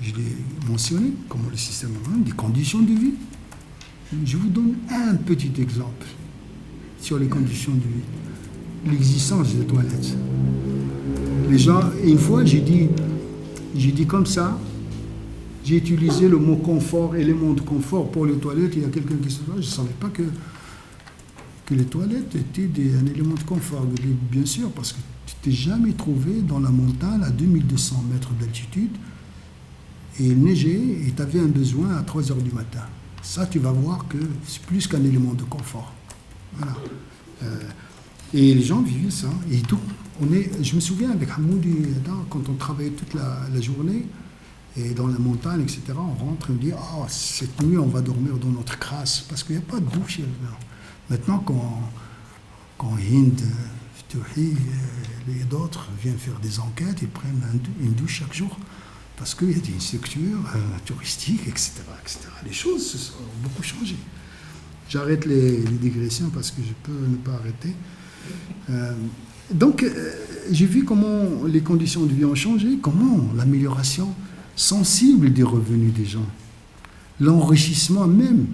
A: je l'ai mentionné, comment le système des conditions de vie. Je vous donne un petit exemple sur les conditions de vie. L'existence des toilettes. Les gens, une fois, j'ai dit comme ça, j'ai utilisé le mot confort, élément de confort pour les toilettes. Il y a quelqu'un qui se dit, je ne savais pas que les toilettes étaient un élément de confort. Bien sûr, parce que tu t'es jamais trouvé dans la montagne à 2200 mètres d'altitude et il neigeait et tu avais un besoin à 3 heures du matin. Ça, tu vas voir que c'est plus qu'un élément de confort. Voilà. Et les gens vivaient ça. Et donc, je me souviens avec Hamoudi, quand on travaillait toute la journée, et dans la montagne, etc., on rentre et on dit « Ah, cette nuit, on va dormir dans notre crasse. » Parce qu'il n'y a pas de douche. Maintenant, quand Hind, Ftuhi et d'autres viennent faire des enquêtes, ils prennent une douche chaque jour. Parce qu'il y a des structures touristiques, etc., etc. Les choses ont beaucoup changé. J'arrête les digressions parce que je peux ne pas arrêter. Donc, j'ai vu comment les conditions de vie ont changé, comment l'amélioration sensible des revenus des gens, l'enrichissement même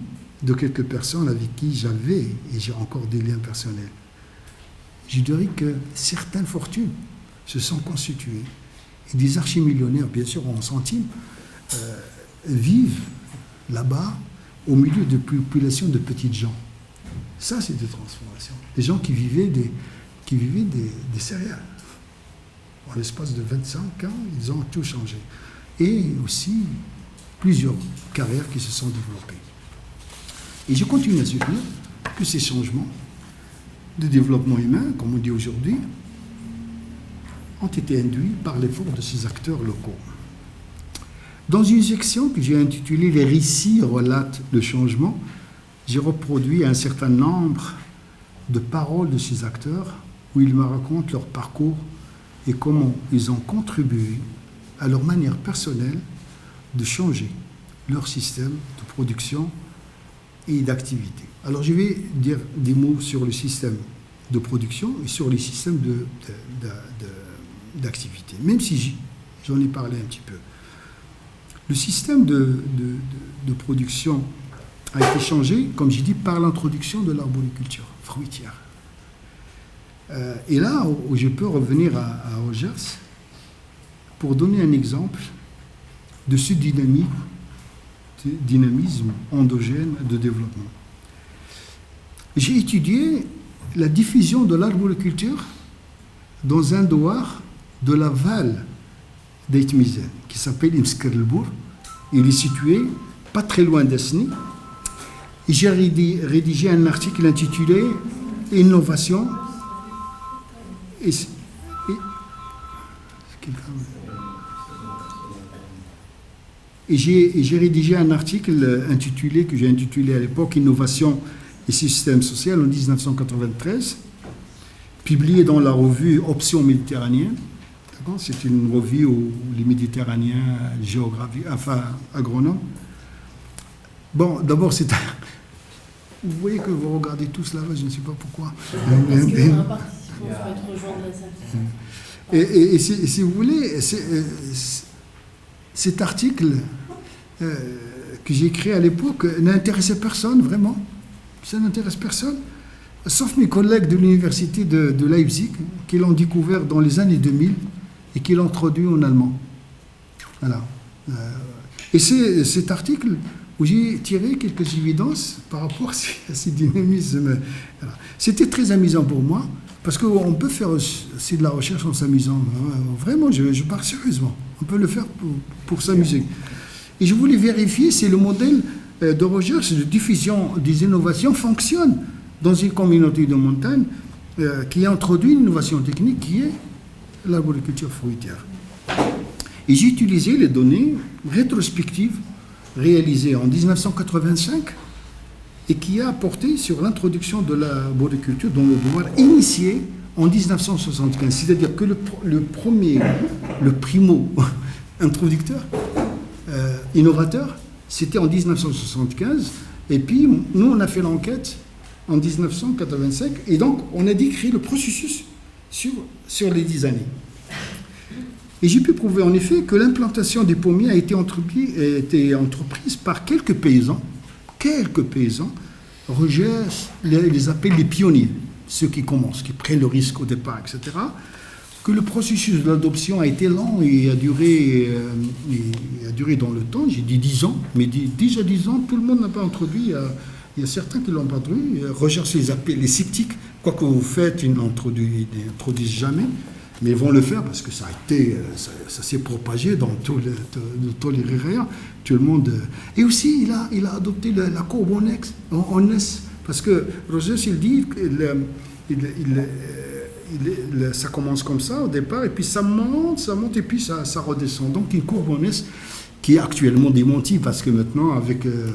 A: de quelques personnes avec qui j'avais, et j'ai encore des liens personnels. Je dirais que certaines fortunes se sont constituées, et des archimillionnaires, bien sûr en centimes, vivent là-bas, au milieu de populations de petites gens. Ça, c'est des transformations. Des gens qui vivaient des céréales. En l'espace de 25 ans, ils ont tout changé. Et aussi, plusieurs carrières qui se sont développées. Et je continue à soutenir que ces changements de développement humain, comme on dit aujourd'hui, ont été induits par l'effort de ces acteurs locaux. Dans une section que j'ai intitulée « Les récits relatent le changement », j'ai reproduit un certain nombre de paroles de ces acteurs où ils me racontent leur parcours et comment ils ont contribué à leur manière personnelle de changer leur système de production et d'activité. Alors je vais dire des mots sur le système de production et sur les systèmes d'activité, même si j'en ai parlé un petit peu. Le système de production a été changé, comme j'ai dit, par l'introduction de l'arboriculture fruitière. Et là où je peux revenir à Rogers pour donner un exemple de ce dynamisme endogène de développement. J'ai étudié la diffusion de l'arboriculture dans un douar de la Val d'Eitmizen, qui s'appelle Imskerlbourg. Il est situé pas très loin d'Esny. Et j'ai rédigé un article intitulé « Innovation » et j'ai rédigé un article que j'ai intitulé à l'époque « Innovation et système social » en 1993, publié dans la revue Options méditerranéennes. C'est une revue où les Méditerranéens, agronomes. Bon, d'abord, vous voyez que vous regardez tous là-bas, je ne sais pas pourquoi.
B: Parce qu'il y aura un participant qui va être rejoint de la salle.
A: Et si vous voulez, cet article que j'ai écrit à l'époque n'intéressait personne, vraiment. Ça n'intéresse personne, sauf mes collègues de l'université de Leipzig, qui l'ont découvert dans les années 2000 et qui l'ont traduit en allemand. Voilà. Et c'est cet article où j'ai tiré quelques évidences par rapport à ces dynamismes. Voilà. C'était très amusant pour moi, parce qu'on peut faire aussi de la recherche en s'amusant. Vraiment, je parle sérieusement. On peut le faire pour s'amuser. Et je voulais vérifier si le modèle de recherche de diffusion des innovations fonctionne dans une communauté de montagne qui a introduit une innovation technique qui est l'arboriculture fruitière. Et j'ai utilisé les données rétrospectives réalisées en 1985 et qui a apporté sur l'introduction de l'arboriculture dans le douar initié en 1975. C'est-à-dire que le primo introducteur, innovateur, c'était en 1975. Et puis, nous, on a fait l'enquête en 1985. Et donc, on a décrit le processus sur les 10 années. Et j'ai pu prouver en effet que l'implantation des pommiers a été entreprise par quelques paysans. Rogers les appelle les pionniers, ceux qui commencent, qui prennent le risque au départ, etc. Que le processus de l'adoption a été lent et a duré dans le temps. J'ai dit 10 ans, mais déjà 10 ans, tout le monde n'a pas introduit. Il y a certains qui l'ont pas introduit. Rogers les appelle les sceptiques. Quoi que vous faites, ils n'introduisent jamais. Mais ils vont le faire parce que ça s'est propagé dans tous les rires. Tout le monde. Et aussi, il a adopté la courbe en S. Parce que Rogers, il dit ça commence comme ça au départ, et puis ça monte, et puis ça redescend. Donc une courbe en S qui est actuellement démentie, parce que maintenant,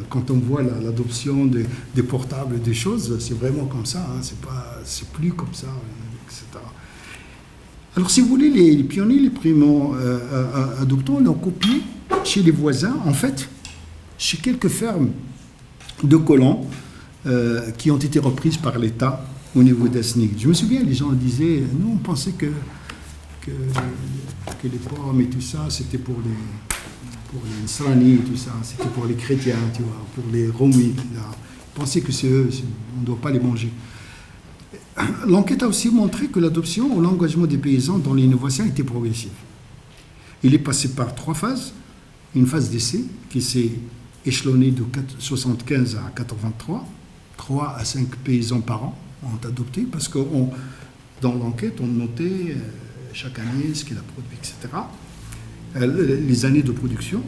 A: quand on voit l'adoption des portables, des choses, c'est vraiment comme ça. C'est plus comme ça, etc. Alors, si vous voulez, les pionniers, les primo-adoptants l'ont copié chez les voisins, en fait, chez quelques fermes de colons qui ont été reprises par l'État au niveau d'Esny. Je me souviens, les gens disaient, nous, on pensait que les pommes et tout ça, c'était pour les Nsrani et tout ça, c'était pour les chrétiens, tu vois, pour les Romis. On pensait que c'est eux, on ne doit pas les manger. L'enquête a aussi montré que l'adoption ou l'engagement des paysans dans l'innovation était progressif. Il est passé par 3 phases. Une phase d'essai qui s'est échelonnée de 75 à 83. 3 à 5 paysans par an ont adopté, parce que dans l'enquête, on notait chaque année ce qu'il a produit, etc. Les années de production,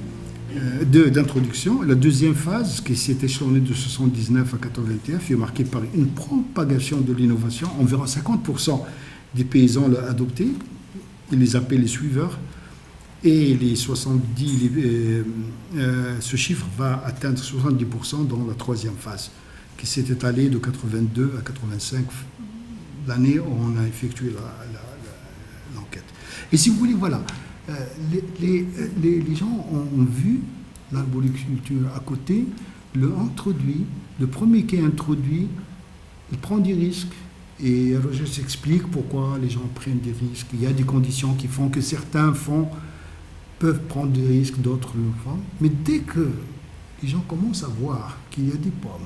A: d'introduction. La deuxième phase, qui s'est échelonnée de 79 à 81, fut marquée par une propagation de l'innovation. Environ 50% des paysans l'ont adopté. Ils les appellent les suiveurs. Et les 70, ce chiffre va atteindre 70% dans la troisième phase, qui s'est étalée de 82 à 85, l'année où on a effectué l'enquête. Et si vous voulez, voilà, les gens ont vu l'arboriculture à côté, le premier qui est introduit, il prend des risques, et Roger s'explique pourquoi les gens prennent des risques. Il y a des conditions qui font que certains peuvent prendre des risques, d'autres le font. Mais dès que les gens commencent à voir qu'il y a des pommes,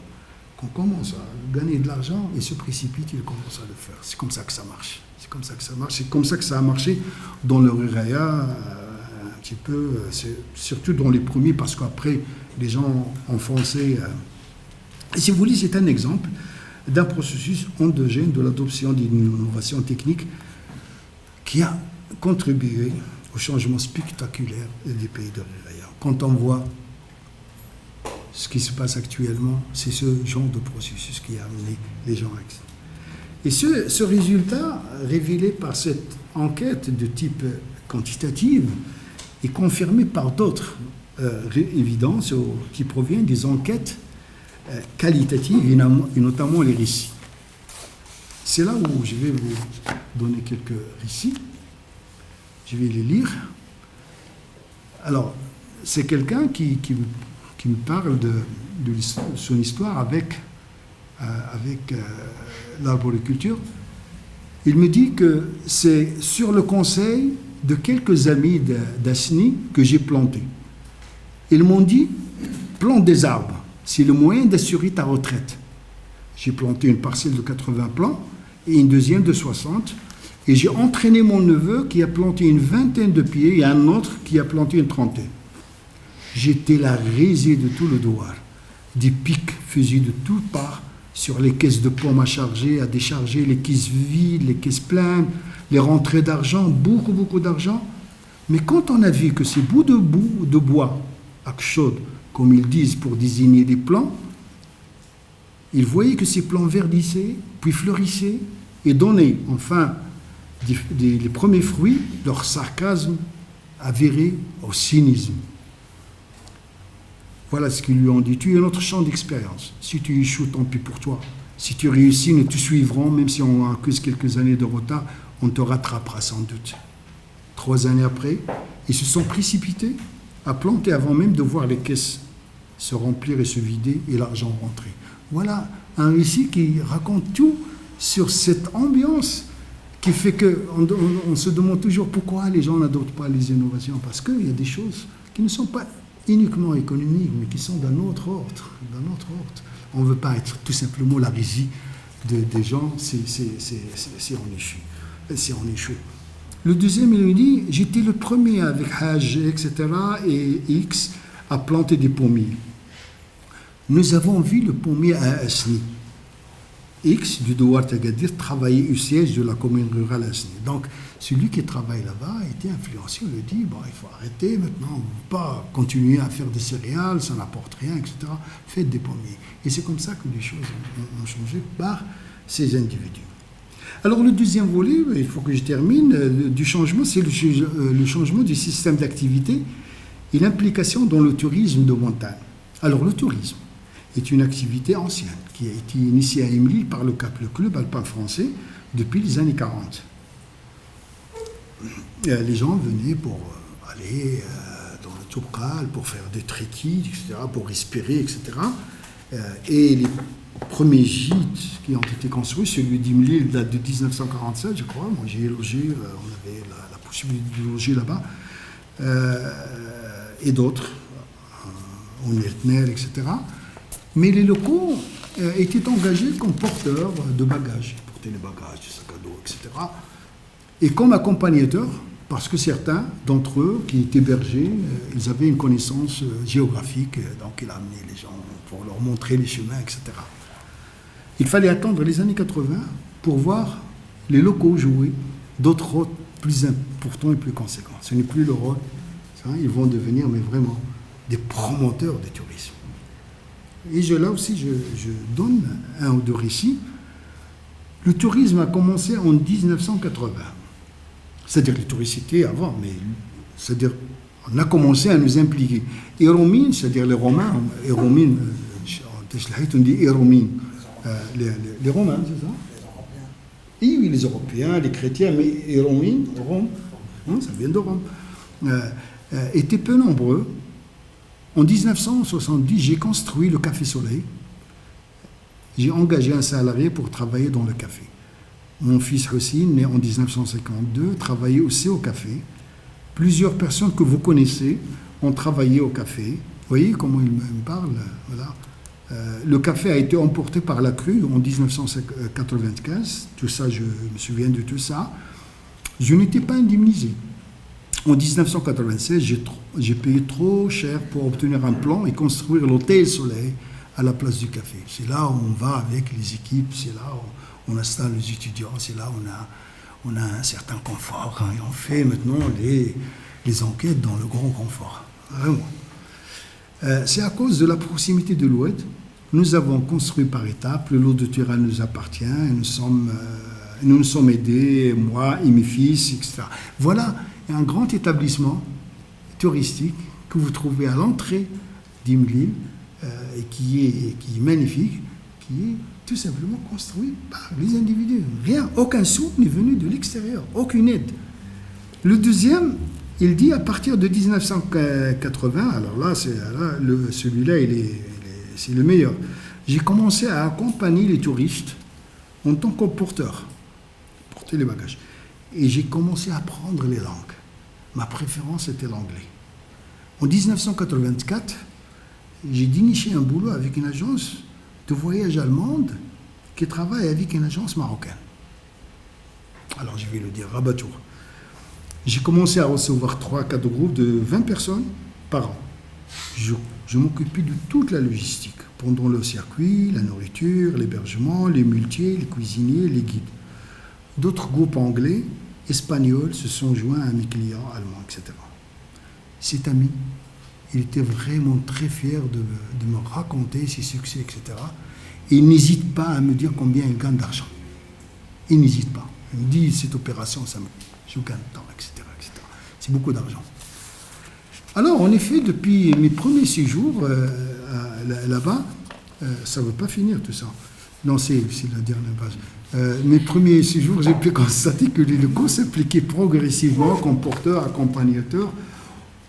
A: qu'on commence à gagner de l'argent, ils se précipitent, ils commencent à le faire. C'est comme ça que ça marche. C'est comme ça que ça a marché dans le Ruraya, un petit peu, surtout dans les premiers, parce qu'après, les gens enfonçaient. Et si vous voulez, c'est un exemple d'un processus endogène de l'adoption d'une innovation technique qui a contribué au changement spectaculaire des pays de Ruraya. Quand on voit ce qui se passe actuellement, c'est ce genre de processus qui a amené les gens à accepter. Et ce résultat, révélé par cette enquête de type quantitative, est confirmé par d'autres évidences qui proviennent des enquêtes qualitatives, et notamment les récits. C'est là où je vais vous donner quelques récits. Je vais les lire. Alors, c'est quelqu'un qui me parle de son histoire avec l'arboriculture. Il me dit que c'est sur le conseil de quelques amis d'Asni que j'ai planté. Ils m'ont dit, plante des arbres, c'est le moyen d'assurer ta retraite. J'ai planté une parcelle de 80 plants et une deuxième de 60. Et j'ai entraîné mon neveu qui a planté une vingtaine de pieds et un autre qui a planté une trentaine. J'étais la risée de tout le douar. Des pics faisaient de toutes parts sur les caisses de pommes à charger, à décharger, les caisses vides, les caisses pleines, les rentrées d'argent, beaucoup d'argent. Mais quand on a vu que ces bouts de bois, akshod, comme ils disent pour désigner des plants, ils voyaient que ces plants verdissaient, puis fleurissaient et donnaient enfin les premiers fruits, leur sarcasme avéré au cynisme. Voilà ce qu'ils lui ont dit. Tu es notre champ d'expérience. Si tu échoues, tant pis pour toi. Si tu réussis, nous te suivrons, même si on accuse quelques années de retard, on te rattrapera sans doute. 3 années après, ils se sont précipités à planter avant même de voir les caisses se remplir et se vider et l'argent rentrer. Voilà un récit qui raconte tout sur cette ambiance qui fait qu'on se demande toujours pourquoi les gens n'adoptent pas les innovations. Parce qu'il y a des choses qui ne sont pas uniquement économiques, mais qui sont d'un autre ordre. On ne veut pas être tout simplement la régie des gens si on échoue. Le deuxième, il me dit, j'étais le premier avec Hajj, etc., et X, à planter des pommiers. Nous avons vu le pommier à Asni. X du Douar Tagadir travaillait au siège de la commune rurale Asni. Donc, celui qui travaille là-bas a été influencé. On lui dit, bon, il faut arrêter maintenant, on ne peut pas continuer à faire des céréales, ça n'apporte rien, etc. Faites des pommiers. Et c'est comme ça que les choses ont changé par ces individus. Alors, le deuxième volet, il faut que je termine, du changement, c'est le changement du système d'activité et l'implication dans le tourisme de montagne. Alors, le tourisme est une activité ancienne qui a été initiée à Imlil par le club alpin français depuis les années 40. Les gens venaient pour aller dans le Toubkal, pour faire des trekking, etc., pour respirer, etc. Et les premiers gîtes qui ont été construits, celui d'Imlil date de 1947, je crois. Moi, j'ai logé, on avait la possibilité de loger là-bas. Et d'autres, au Neltner, etc. Mais les locaux étaient engagés comme porteurs de bagages, porter les bagages, des sacs à dos, etc. Et comme accompagnateurs parce que certains d'entre eux qui étaient bergers, ils avaient une connaissance géographique, donc il a amené les gens pour leur montrer les chemins, etc. Il fallait attendre les années 80 pour voir les locaux jouer d'autres rôles plus importants et plus conséquents. Ce n'est plus le rôle, ils vont devenir mais vraiment des promoteurs du tourisme. Et là aussi, je donne un ou deux récits. Le tourisme a commencé en 1980. C'est-à-dire que le tourisme était avant, mais c'est-à-dire on a commencé à nous impliquer. Éromines, c'est-à-dire les Romains, Éromines, on dit Éromines, les Romains, c'est ça? Oui, les Européens, les chrétiens, mais Éromines, Rome, ça vient de Rome, étaient peu nombreux. En 1970, j'ai construit le Café Soleil. J'ai engagé un salarié pour travailler dans le café. Mon fils Hossein, né en 1952, travaillait aussi au café. Plusieurs personnes que vous connaissez ont travaillé au café. Vous voyez comment il me parle, voilà. Le café a été emporté par la crue en 1995. Tout ça, je me souviens de tout ça. Je n'étais pas indemnisé. En 1996, j'ai payé trop cher pour obtenir un plan et construire l'hôtel Soleil à la place du café. C'est là où on va avec les équipes, c'est là où on installe les étudiants, c'est là où on a un certain confort. Et on fait maintenant les enquêtes dans le grand confort. Vraiment. C'est à cause de la proximité de l'Oued. Nous avons construit par étapes, le lot de terrain nous appartient, et nous nous sommes aidés, moi et mes fils, etc. Voilà un grand établissement touristique que vous trouvez à l'entrée d'Imlil, et qui est magnifique, qui est tout simplement construit par les individus. Rien, aucun sou n'est venu de l'extérieur, aucune aide. Le deuxième, il dit à partir de 1980, alors là, celui-là, c'est le meilleur. J'ai commencé à accompagner les touristes en tant que porteur, porter les bagages. Et j'ai commencé à apprendre les langues. Ma préférence était l'anglais. En 1984, j'ai déniché un boulot avec une agence de voyage allemande qui travaille avec une agence marocaine. Alors je vais le dire, Rabatour. J'ai commencé à recevoir 3-4 groupes de 20 personnes par an. Je m'occupais de toute la logistique, pendant le circuit, la nourriture, l'hébergement, les muletiers, les cuisiniers, les guides. D'autres groupes anglais, espagnols se sont joints à mes clients allemands, etc. Cet ami, il était vraiment très fier de me raconter ses succès, etc. Et il n'hésite pas à me dire combien il gagne d'argent. Il n'hésite pas. Il me dit, cette opération, je gagne tant, etc., etc. C'est beaucoup d'argent. Alors, en effet, depuis mes premiers séjours là-bas, ça ne veut pas finir tout ça. Non, c'est la dernière page. Mes premiers séjours, j'ai pu constater que les locaux s'appliquaient progressivement comme porteurs, accompagnateurs,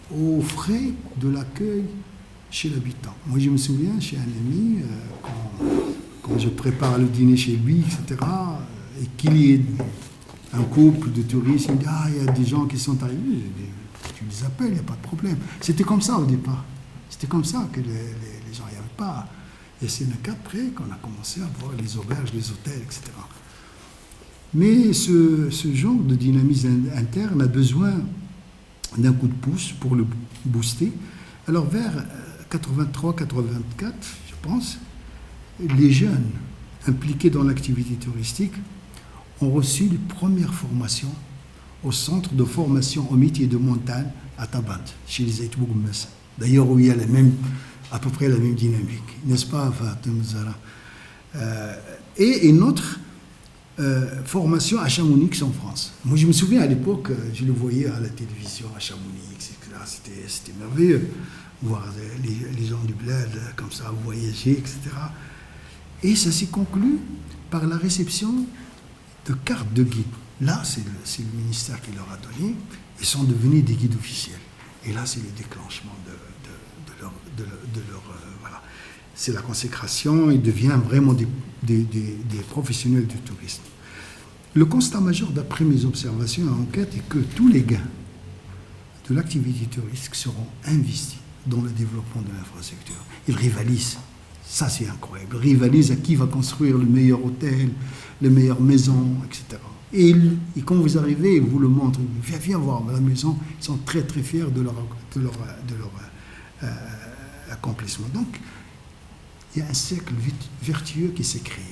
A: aux frais de l'accueil chez l'habitant. Moi, je me souviens, chez un ami, quand je prépare le dîner chez lui, etc., et qu'il y ait un couple de touristes, il me dit « Ah, il y a des gens qui sont arrivés. » Je dis, tu les appelles, il n'y a pas de problème. C'était comme ça au départ. C'était comme ça que les gens n'y avaient pas. Et c'est qu'après qu'on a commencé à voir les auberges, les hôtels, etc. Mais ce genre de dynamisme interne a besoin d'un coup de pouce pour le booster. Alors vers 83-84, je pense, les jeunes impliqués dans l'activité touristique ont reçu les premières formations au centre de formation au métier de montagne à Tabant, chez les Aïtbougoumes. D'ailleurs, où il y a à peu près la même dynamique, n'est-ce pas, Fatim Zara? Et une autre formation à Chamonix en France. Moi, je me souviens à l'époque, je le voyais à la télévision à Chamonix, etc. C'était merveilleux, voir les gens du bled comme ça, voyager, etc. Et ça s'est conclu par la réception de cartes de guide. Là, c'est le ministère qui leur a donné. Ils sont devenus des guides officiels. Et là, c'est le déclenchement de leur voilà. C'est la consécration. Ils deviennent vraiment des professionnels du tourisme. Le constat majeur, d'après mes observations et enquêtes, est que tous les gains de l'activité touristique seront investis dans le développement de l'infrastructure. Ils rivalisent. Ça, c'est incroyable. Ils rivalisent à qui va construire le meilleur hôtel, les meilleures maisons, etc. Et quand vous arrivez, vous le montrez, viens voir la maison, ils sont très très fiers de leur accomplissement. Donc, il y a un cercle vertueux qui s'est créé.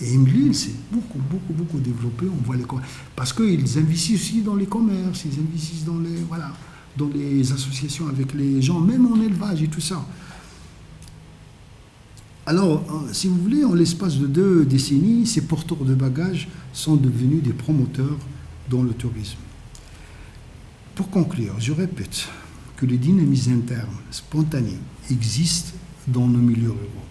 A: Et Imlil s'est beaucoup développé. On voit parce qu'ils investissent aussi dans les commerces, ils investissent dans les associations avec les gens, même en élevage et tout ça. Alors, si vous voulez, en l'espace de 2 décennies, ces porteurs de bagages sont devenus des promoteurs dans le tourisme. Pour conclure, je répète que les dynamismes internes spontanés existent dans nos milieux ruraux.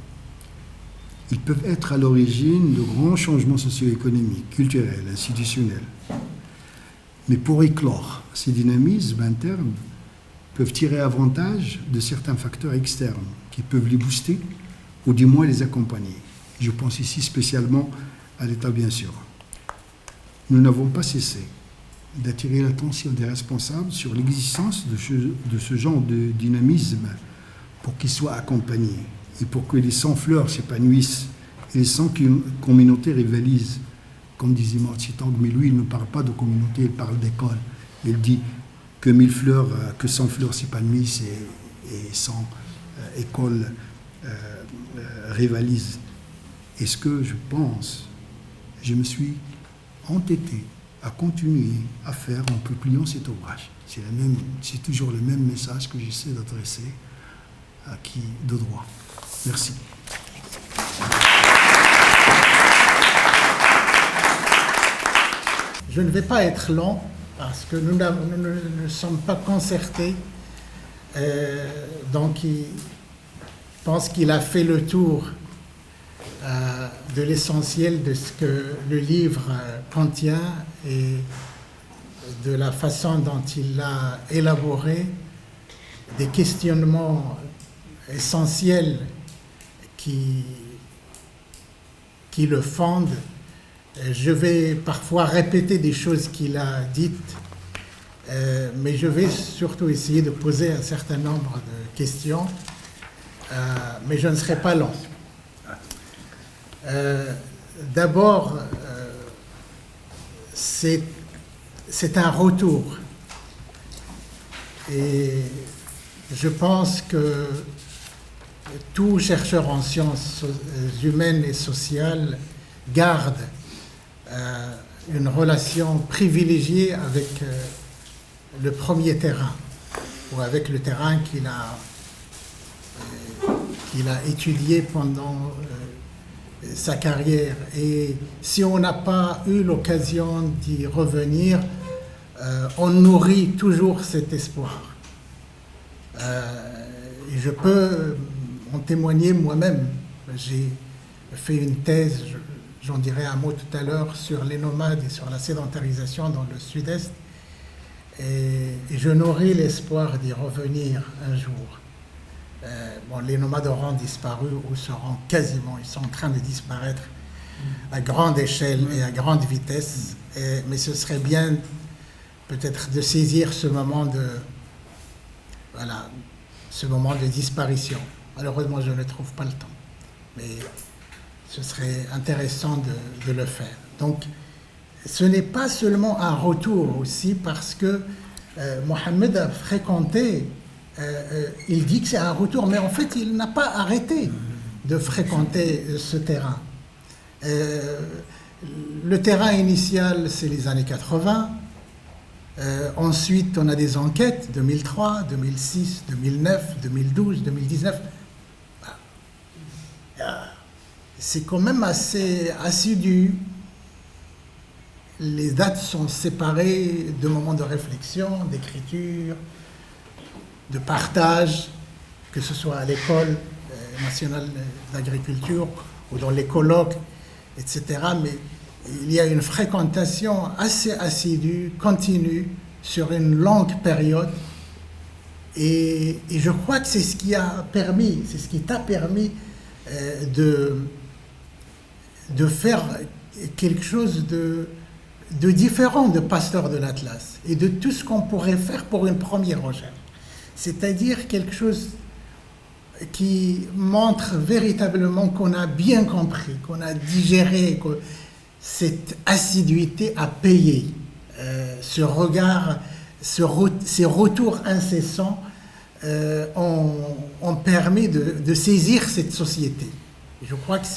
A: Ils peuvent être à l'origine de grands changements socio-économiques, culturels, institutionnels. Mais pour éclore, ces dynamismes internes peuvent tirer avantage de certains facteurs externes qui peuvent les booster ou du moins les accompagner. Je pense ici spécialement à l'État, bien sûr. Nous n'avons pas cessé d'attirer l'attention des responsables sur l'existence de ce genre de dynamisme pour qu'ils soient accompagnés et pour que les sans-fleurs s'épanouissent et les sans-communautés rivalisent. Comme disait Mao Tse-tung, mais lui, il ne parle pas de communauté, il parle d'école. Il dit que 1000 fleurs, que 100 fleurs s'épanouissent et 100 écoles rivalisent. Est-ce que je me suis entêté à continuer à faire en publiant cet ouvrage. C'est toujours le même message que j'essaie d'adresser à qui de droit. Merci.
C: Je ne vais pas être long parce que nous ne sommes pas concertés. Donc, je pense qu'il a fait le tour de l'essentiel de ce que le livre contient et de la façon dont il l'a élaboré, des questionnements essentiels qui le fondent. Je vais parfois répéter des choses qu'il a dites, mais je vais surtout essayer de poser un certain nombre de questions, mais je ne serai pas long. D'abord, c'est un retour. Et je pense que tout chercheur en sciences humaines et sociales garde une relation privilégiée avec le premier terrain, ou avec le terrain qu'il a étudié pendant sa carrière. Et si on n'a pas eu l'occasion d'y revenir, on nourrit toujours cet espoir. Et je peux en témoigner moi-même. J'ai fait une thèse, j'en dirai un mot tout à l'heure, sur les nomades et sur la sédentarisation dans le sud-est. Et je nourris l'espoir d'y revenir un jour. Les nomades auront disparu ou seront quasiment, ils sont en train de disparaître à grande échelle et à grande vitesse. Mais ce serait bien peut-être de saisir ce moment de disparition. Malheureusement, je ne trouve pas le temps. Mais ce serait intéressant de le faire. Donc, ce n'est pas seulement un retour aussi parce que Mohamed a fréquenté, il dit que c'est un retour, mais en fait, il n'a pas arrêté de fréquenter ce terrain. Le terrain initial, c'est les années 80. Ensuite, on a des enquêtes, 2003, 2006, 2009, 2012, 2019. C'est quand même assez assidu. Les dates sont séparées de moments de réflexion, d'écriture, de partage, que ce soit à l'école nationale d'agriculture ou dans les colloques, etc. Mais il y a une fréquentation assez assidue, continue, sur une longue période. Et je crois que c'est ce qui a permis, c'est ce qui t'a permis de faire quelque chose de différent de Pasteur de l'Atlas et de tout ce qu'on pourrait faire pour une première recherche. C'est-à-dire quelque chose qui montre véritablement qu'on a bien compris, qu'on a digéré, cette assiduité à payer, ce regard, ces retours incessants ont permis de saisir cette société. Je crois que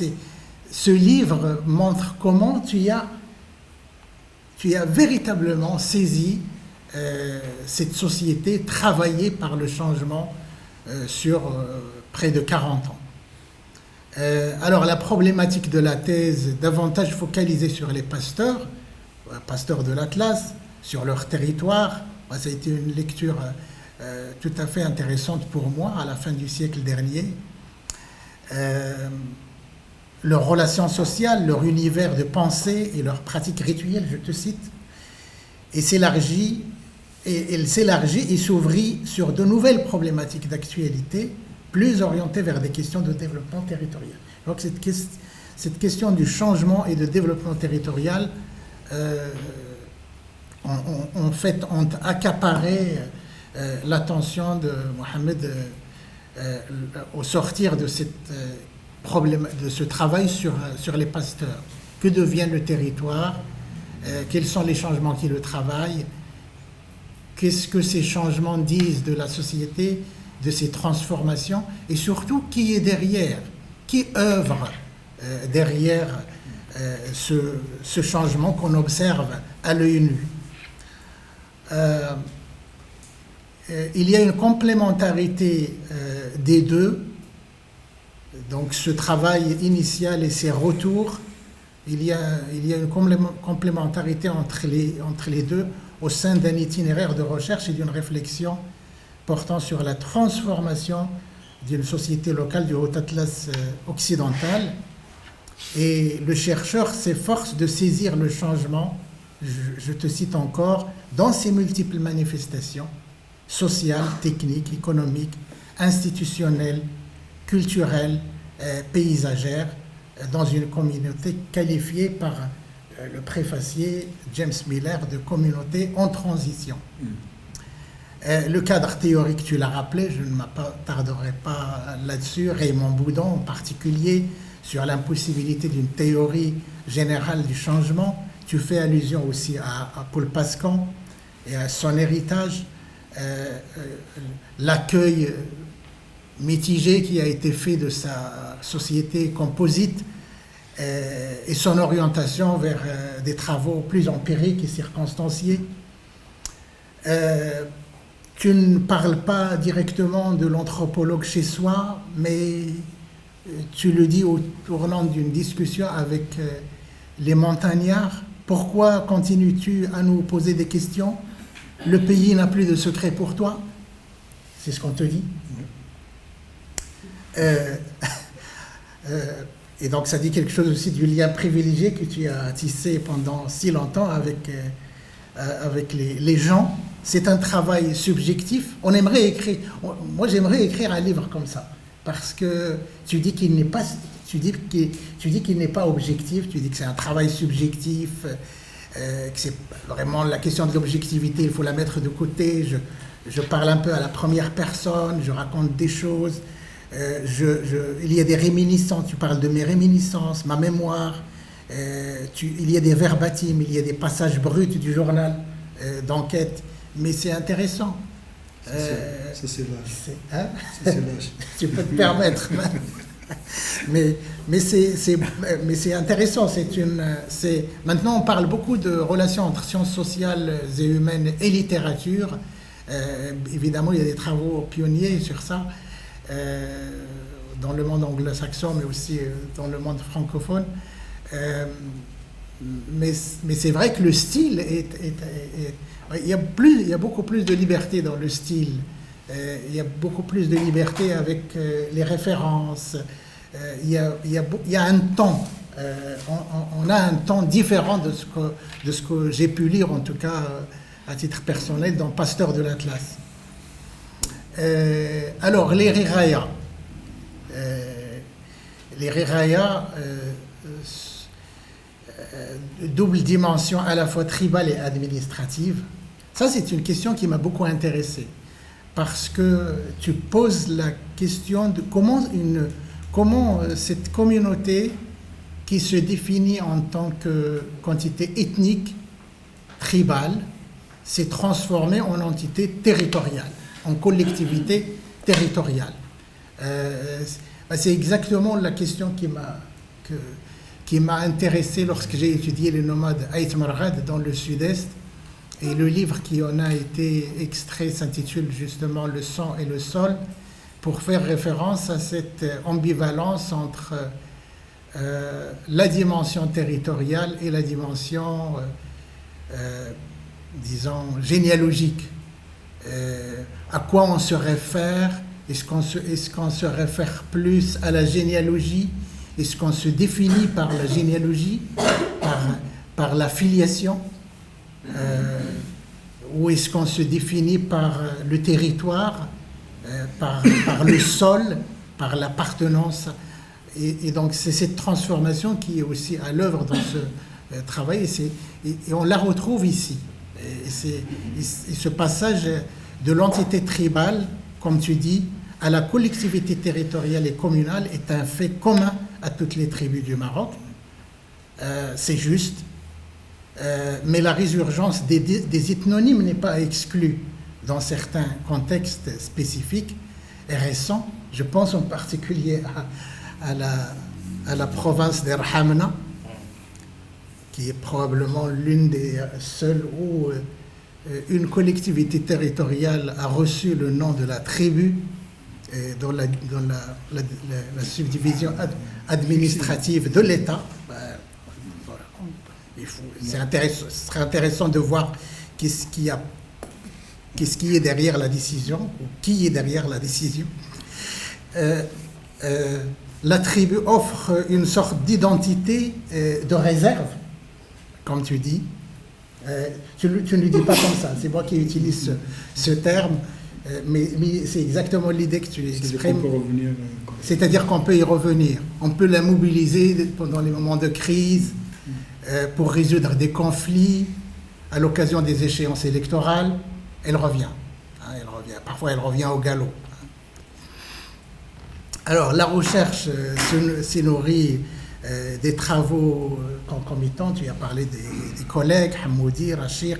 C: ce livre montre comment tu as véritablement saisi cette société, travaillée par le changement sur près de 40 ans. Alors la problématique de la thèse, davantage focalisée sur les pasteurs de l'Atlas, sur leur territoire. Ça a été une lecture tout à fait intéressante pour moi à la fin du siècle dernier. Leurs relations sociales, leur univers de pensée et leurs pratiques rituelles, je te cite, et elle s'élargit et s'ouvrit sur de nouvelles problématiques d'actualité, plus orientées vers des questions de développement territorial. Donc cette question du changement et de développement territorial ont accaparé l'attention de Mohamed au sortir de ce travail sur les pasteurs. Que devient le territoire? Quels sont les changements qui le travaillent? Qu'est-ce que ces changements disent de la société, de ses transformations? Et surtout, qui est derrière? Qui œuvre derrière ce changement qu'on observe à l'œil nu? Il y a une complémentarité des deux. Donc ce travail initial et ses retours, il y a une complémentarité entre les deux au sein d'un itinéraire de recherche et d'une réflexion portant sur la transformation d'une société locale du Haut-Atlas occidental. Et le chercheur s'efforce de saisir le changement, je te cite encore, dans ses multiples manifestations sociales, techniques, économiques, institutionnelles, culturelles, paysagères, dans une communauté qualifiée par le préfacier James Miller de communauté en transition. Le cadre théorique, tu l'as rappelé, je ne m'attarderai pas là-dessus. Raymond Boudon en particulier, sur l'impossibilité d'une théorie générale du changement. Tu fais allusion aussi à Paul Pascan et à son héritage, l'accueil mitigé qui a été fait de sa société composite et son orientation vers des travaux plus empiriques et circonstanciés. Tu ne parles pas directement de l'anthropologue chez soi, mais tu le dis au tournant d'une discussion avec les montagnards. Pourquoi continues-tu à nous poser des questions? Le pays n'a plus de secret pour toi? C'est ce qu'on te dit. Et donc ça dit quelque chose aussi du lien privilégié que tu as tissé pendant si longtemps avec les gens. C'est un travail subjectif. Moi j'aimerais écrire un livre comme ça, parce que tu dis qu'il n'est pas objectif, tu dis que c'est un travail subjectif, que c'est vraiment la question de l'objectivité, il faut la mettre de côté. Je parle un peu à la première personne, je raconte des choses. Il y a des réminiscences, tu parles de mes réminiscences, ma mémoire, il y a des verbatims, il y a des passages bruts du journal d'enquête, mais c'est intéressant.
A: Ça c'est l'âge.
C: Hein?
A: C'est l'âge.
C: Tu peux te permettre. mais c'est intéressant. Maintenant, on parle beaucoup de relations entre sciences sociales et humaines et littérature. Évidemment, il y a des travaux pionniers sur ça. Dans le monde anglo-saxon, mais aussi dans le monde francophone. Mais c'est vrai que le style il y a beaucoup plus de liberté dans le style. Il y a beaucoup plus de liberté avec les références. Il y a un temps. On a un temps différent de ce que j'ai pu lire, en tout cas à titre personnel, dans Pasteur de l'Atlas. Alors, les Riraya. Double dimension à la fois tribale et administrative. Ça, c'est une question qui m'a beaucoup intéressé, parce que tu poses la question de comment cette communauté qui se définit en tant que quantité ethnique, tribale, s'est transformée en entité territoriale, en collectivité territoriale. C'est exactement la question qui m'a intéressé lorsque j'ai étudié les nomades Aït Marghad dans le sud-est. Et le livre qui en a été extrait s'intitule justement Le sang et le sol, pour faire référence à cette ambivalence entre la dimension territoriale et la dimension, disons, généalogique. À quoi on se réfère? Est-ce qu'on se réfère plus à la généalogie? Est-ce qu'on se définit par la généalogie, par la filiation? Ou est-ce qu'on se définit par le territoire, par le sol, par l'appartenance? Et donc c'est cette transformation qui est aussi à l'œuvre dans ce travail, et on la retrouve ici. Et ce passage de l'entité tribale, comme tu dis, à la collectivité territoriale et communale est un fait commun à toutes les tribus du Maroc. C'est juste. Mais la résurgence des ethnonymes n'est pas exclue dans certains contextes spécifiques et récents. Je pense en particulier à la province d'Erhamna, qui est probablement l'une des seules où une collectivité territoriale a reçu le nom de la tribu dans la subdivision administrative de l'État. Ce serait intéressant de voir qu'est-ce qui est derrière la décision, ou qui est derrière la décision. La tribu offre une sorte d'identité de réserve, comme tu dis. Tu ne le dis pas comme ça, c'est moi qui utilise ce terme, mais c'est exactement l'idée que tu exprimes. C'est-à-dire qu'on peut y revenir, on peut la mobiliser pendant les moments de crise, pour résoudre des conflits, à l'occasion des échéances électorales. Elle revient. Parfois, elle revient au galop. Alors, la recherche s'est nourrie des travaux concomitants. Tu as parlé des collègues, Hamoudi, Rachir.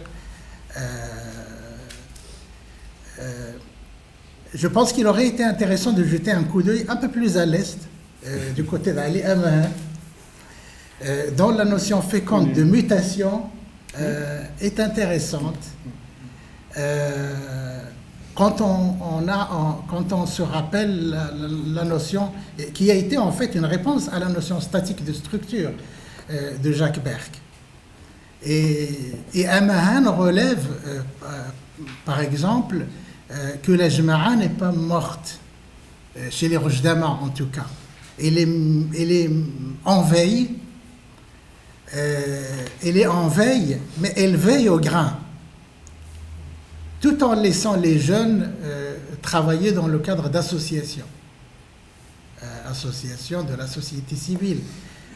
C: Je pense qu'il aurait été intéressant de jeter un coup d'œil un peu plus à l'est, du côté d'Ali Amahan, dont la notion féconde de mutation est intéressante. Quand on se rappelle la notion qui a été en fait une réponse à la notion statique de structure de Jacques Berck. Et Amahan relève, par exemple, que la Jama'a n'est pas morte, chez les Rojdama en tout cas. Elle est en veille. Elle est en veille, mais elle veille au grain, tout en laissant les jeunes travailler dans le cadre d'associations, associations de la société civile,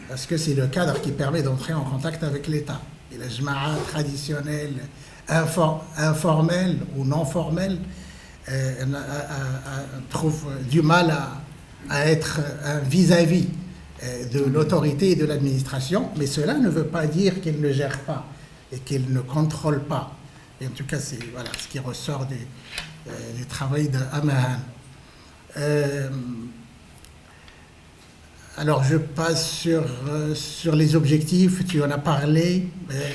C: parce que c'est le cadre qui permet d'entrer en contact avec l'État. Et la jma'a traditionnelle, informelle ou non formelle, trouve du mal à être un vis-à-vis de l'autorité et de l'administration, mais cela ne veut pas dire qu'elle ne gère pas et qu'elle ne contrôle pas. Et en tout cas, c'est ce qui ressort du travail d'Amahan. Alors, je passe sur les objectifs, tu en as parlé.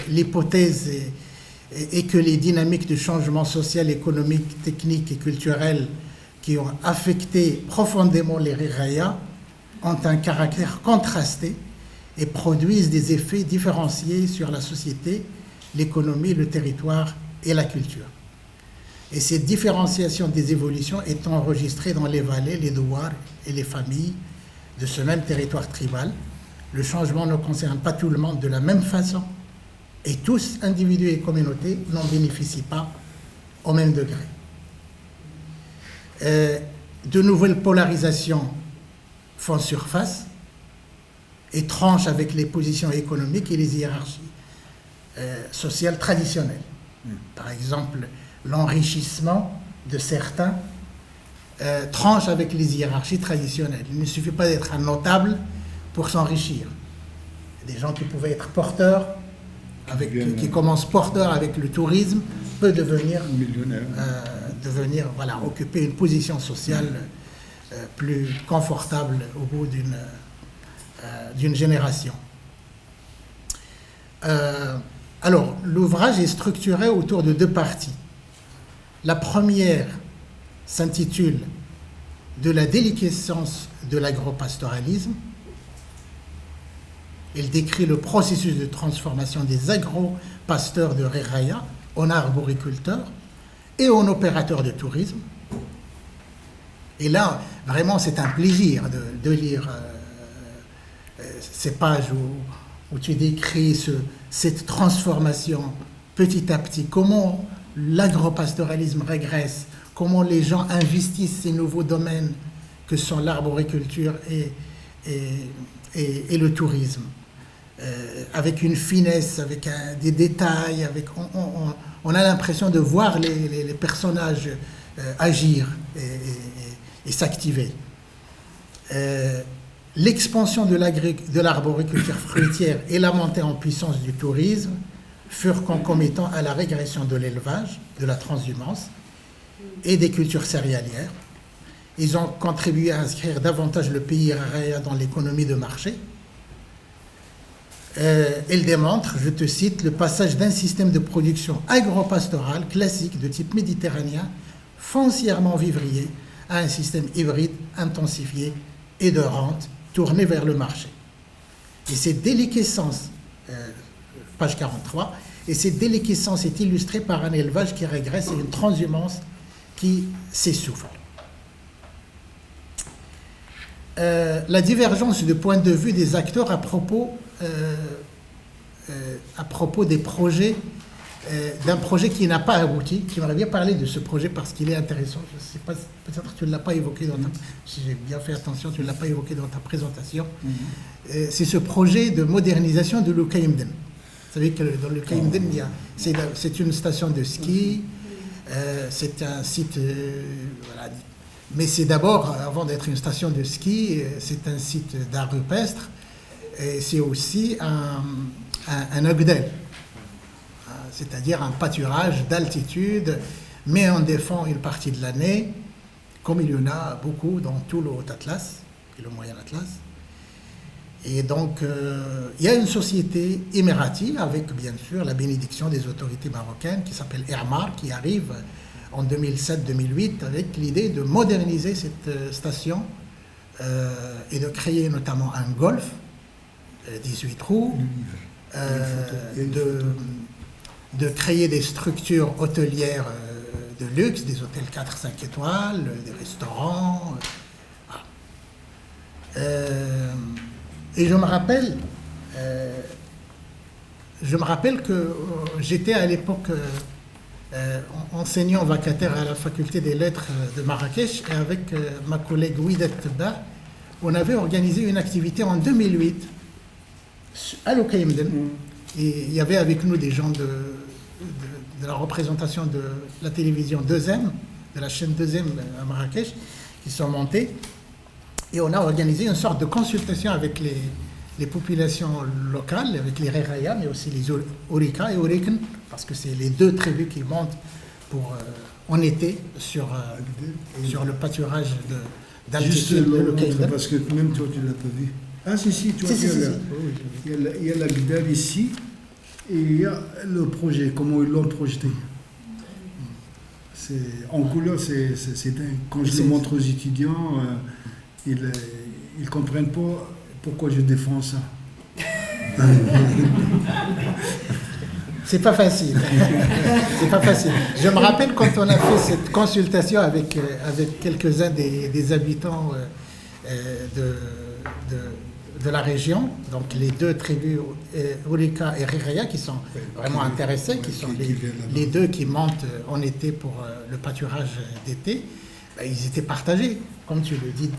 C: L'hypothèse est que les dynamiques de changement social, économique, technique et culturel qui ont affecté profondément les riraïas ont un caractère contrasté et produisent des effets différenciés sur la société, l'économie, le territoire et la culture. Et cette différenciation des évolutions est enregistrée dans les vallées, les douars et les familles de ce même territoire tribal. Le changement ne concerne pas tout le monde de la même façon et tous, individus et communautés, n'en bénéficient pas au même degré. De nouvelles polarisations font surface et tranchent avec les positions économiques et les hiérarchies sociales traditionnelles. Par exemple, l'enrichissement de certains tranche avec les hiérarchies traditionnelles. Il ne suffit pas d'être un notable pour s'enrichir. des gens qui pouvaient être porteurs, qui commencent porteurs avec le tourisme, peut devenir voilà, occuper une position sociale plus confortable au bout d'une génération. Alors, l'ouvrage est structuré autour de 2 parties. La première s'intitule « De la déliquescence de l'agropastoralisme ». Il décrit le processus de transformation des agro-pasteurs de Reraya en arboriculteurs et en opérateurs de tourisme. Et là, vraiment, c'est un plaisir de lire ces pages où tu décris cette transformation petit à petit, comment l'agropastoralisme régresse, comment les gens investissent ces nouveaux domaines que sont l'arboriculture et le tourisme, avec une finesse, avec des détails, on a l'impression de voir les personnages agir et s'activer. L'expansion de l'arboriculture fruitière et la montée en puissance du tourisme furent concomitants à la régression de l'élevage, de la transhumance et des cultures céréalières. Ils ont contribué à inscrire davantage le pays Reraya dans l'économie de marché. Il démontre, je te cite, le passage d'un système de production agro-pastoral classique de type méditerranéen, foncièrement vivrier, à un système hybride, intensifié et de rente, tourné vers le marché. Et cette déliquescence, page 43, et cette déliquescence est illustrée par un élevage qui régresse et une transhumance qui s'essouffle. La divergence de point de vue des acteurs à propos des projets, d'un projet qui n'a pas abouti. J'aimerais bien parler de ce projet parce qu'il est intéressant. Je ne sais pas, peut-être que tu ne l'as pas évoqué si j'ai bien fait attention, tu ne l'as pas évoqué dans ta présentation. C'est ce projet de modernisation de Lukaimden. Vous savez que dans Lukaimden, c'est une station de ski, c'est un site, voilà. Mais c'est d'abord, avant d'être une station de ski, c'est un site d'art rupestre, et c'est aussi un ogdel, c'est-à-dire un pâturage d'altitude, mais on défend une partie de l'année, comme il y en a beaucoup dans tout le Haut-Atlas et le Moyen-Atlas. Et donc, il y a une société émiratie, avec bien sûr la bénédiction des autorités marocaines, qui s'appelle Ermar, qui arrive en 2007-2008 avec l'idée de moderniser cette station et de créer notamment un golf, 18 trous, de créer des structures hôtelières de luxe, des hôtels 4-5 étoiles, des restaurants. Et je me rappelle que j'étais à l'époque enseignant vacataire à la faculté des lettres de Marrakech, et avec ma collègue Ouidet Tebba, on avait organisé une activité en 2008 à Lukaimden. Et il y avait avec nous des gens de la représentation de la télévision 2M, de la chaîne 2M à Marrakech, qui sont montés. Et on a organisé une sorte de consultation avec les populations locales, avec les Reraya, mais aussi les Orika et Oriken, parce que c'est les 2 tribus qui montent en été sur le pâturage d'altitude de Lukaimden.
A: Parce que même toi, tu ne l'as pas vu. Ah si, tu vois, il y a la Gdal ici, et il y a le projet, comment ils l'ont projeté. En couleur, c'est dingue. Quand je le montre aux étudiants, ils ne comprennent pas pourquoi je défends ça.
C: C'est pas facile. C'est pas facile. Je me rappelle quand on a fait cette consultation avec quelques-uns des habitants de la région, donc les 2 tribus, Orika et Reraya, qui sont vraiment intéressés, qui sont les 2 qui montent en été pour le pâturage d'été. Ils étaient partagés, comme tu le dis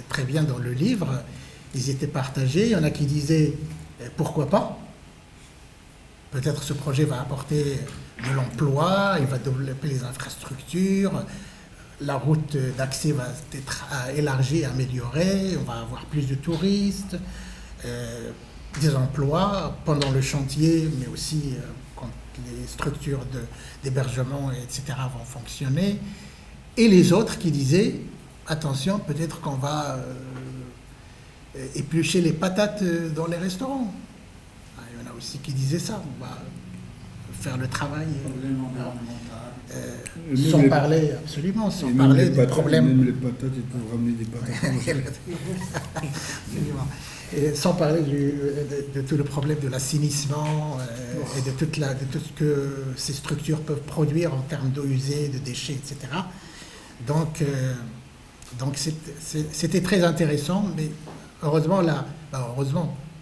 C: très bien dans le livre, ils étaient partagés. Il y en a qui disaient pourquoi pas, peut-être ce projet va apporter de l'emploi, il va développer les infrastructures, la route d'accès va être élargie, améliorée, on va avoir plus de touristes. des emplois pendant le chantier, mais aussi quand les structures d'hébergement, etc. vont fonctionner. Et les autres qui disaient, attention, peut-être qu'on va éplucher les patates dans les restaurants. Il y en a aussi qui disaient ça, on va faire le travail. Sans parler, absolument, sans parler des problèmes.
A: Même les patates, ils peuvent ramener des patates.
C: Absolument. Et sans parler de tout le problème de l'assainissement et de tout ce que ces structures peuvent produire en termes d'eau usée, de déchets, etc. Donc c'était très intéressant, mais heureusement,